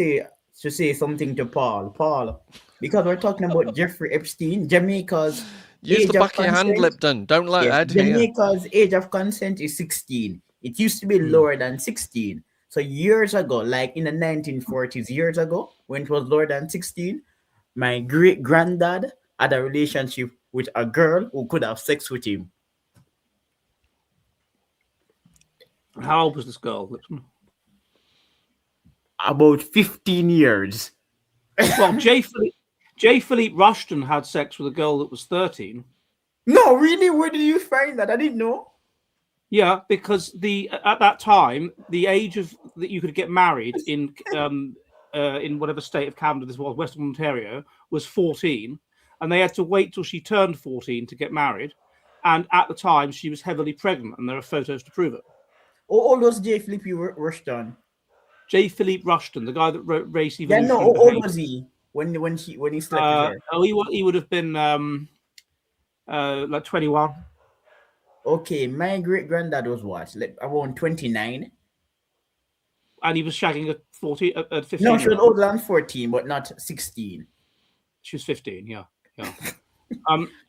say something to Paul, because we're talking about Jeffrey Epstein, Jamaica's Use the back of your hand, Lipton. Don't let Ed hear. Jamaica's age of consent is 16. It used to be lower than 16. So years ago, like in the 1940s, years ago, when it was lower than 16, my great granddad had a relationship with a girl who could have sex with him. How old was this girl, Lipton? About 15 years. Well, J. Philippe Rushton had sex with a girl that was 13. No, really? Where did you find that? I didn't know. Yeah, because at that time, the age that you could get married in whatever state of Canada this was, Western Ontario, was 14, and they had to wait till she turned 14 to get married. And at the time, she was heavily pregnant, and there are photos to prove it. All those J. Philippe Rushton. J. Philippe Rushton, the guy that wrote Race Yeah, Evolution. no. How old was he when he slept with her? Oh, he would have been like 21. Okay, my great granddad was what? Like around 29. And he was shagging at 15. No, she was older than 14, but not 16. She was 15. Yeah.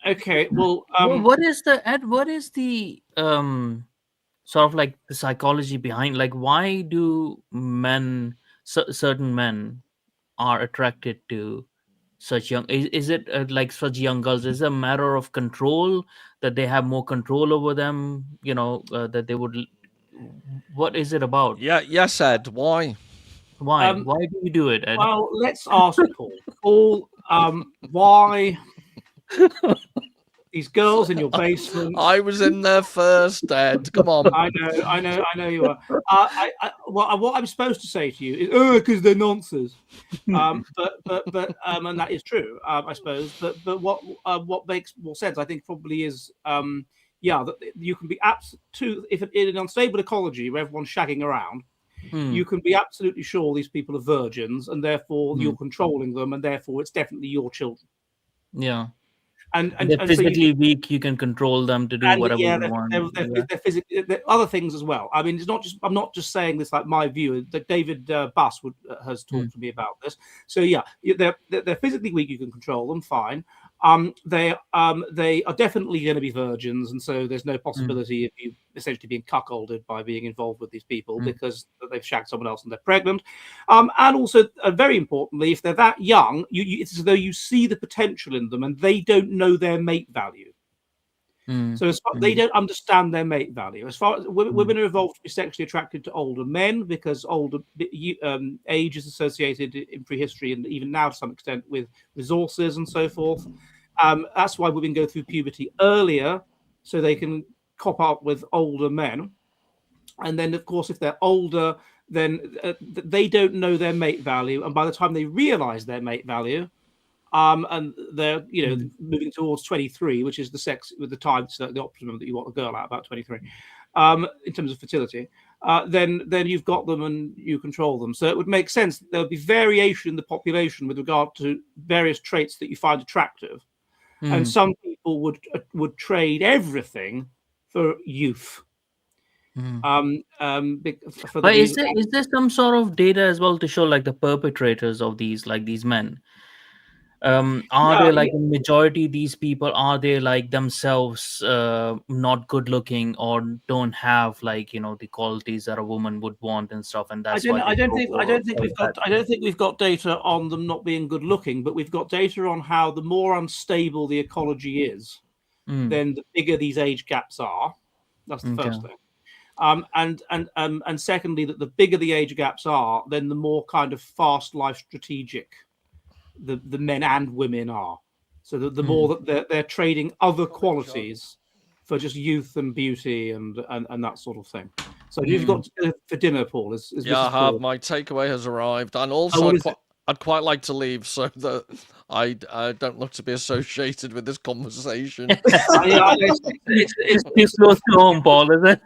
Okay. Well, what is the sort of like the psychology behind, like, why do certain men are attracted to such young? Is it like such young girls? Is it a matter of control, that they have more control over them? That they would. What is it about? Yes, Ed. Why? Why do you do it, Ed? Well, let's ask Paul. Why these girls in your basement? I was in there first, Ed. Come on. I know you are. What I'm supposed to say to you is, because they're nonsense. But and that is true, I suppose. But what makes more sense, I think, probably is, that you can be if in an unstable ecology where everyone's shagging around, you can be absolutely sure these people are virgins, and therefore you're controlling them, and therefore it's definitely your children. Yeah. and they're and so you, physically weak. You can control them to do and whatever yeah, you want. they're physically other things as well. I mean, it's not just I'm not just saying this like my view. That David Buss has talked to me about this. So yeah, they're physically weak. You can control them, fine. They are definitely going to be virgins, and so there's no possibility of you essentially being cuckolded by being involved with these people because they've shagged someone else and they're pregnant. And also, very importantly, if they're that young, it's as though you see the potential in them, and they don't know their mate value. So as far, they don't understand their mate value. As far as women are evolved to be sexually attracted to older men because older age is associated in prehistory and even now to some extent with resources and so forth. That's why women go through puberty earlier so they can cop up with older men. And then, of course, if they're older, then they don't know their mate value. And by the time they realize their mate value, and they're moving towards 23, which is the sex with the time, so the optimum that you want a girl at, about 23, in terms of fertility. Then you've got them and you control them. So it would make sense that there would be variation in the population with regard to various traits that you find attractive, and some people would trade everything for youth. But is there some sort of data as well to show like the perpetrators of these men? Are they like the majority of these people, are they like themselves not good looking or don't have like the qualities that a woman would want and stuff, and that's why I don't think we've got data on them not being good looking, but we've got data on how the more unstable the ecology is, then the bigger these age gaps are. That's the first thing. And secondly, that the bigger the age gaps are, then the more kind of fast life strategic the men and women are. So the more that they're trading other qualities for just youth and beauty and that sort of thing. So you've got for dinner, Paul. Is I have. My takeaway has arrived, and also I'd quite like to leave so that I don't look to be associated with this conversation. It's too close to home, Paul, is it?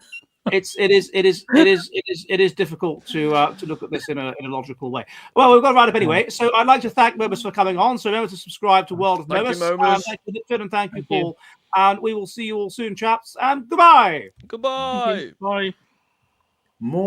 It is difficult to look at this in a logical way. Well, we've got to write up anyway. So I'd like to thank Momus for coming on. So remember to subscribe to World of Momus. Thank you, Richard, and thank you, Paul. And we will see you all soon, chaps. And goodbye. Goodbye. Bye. More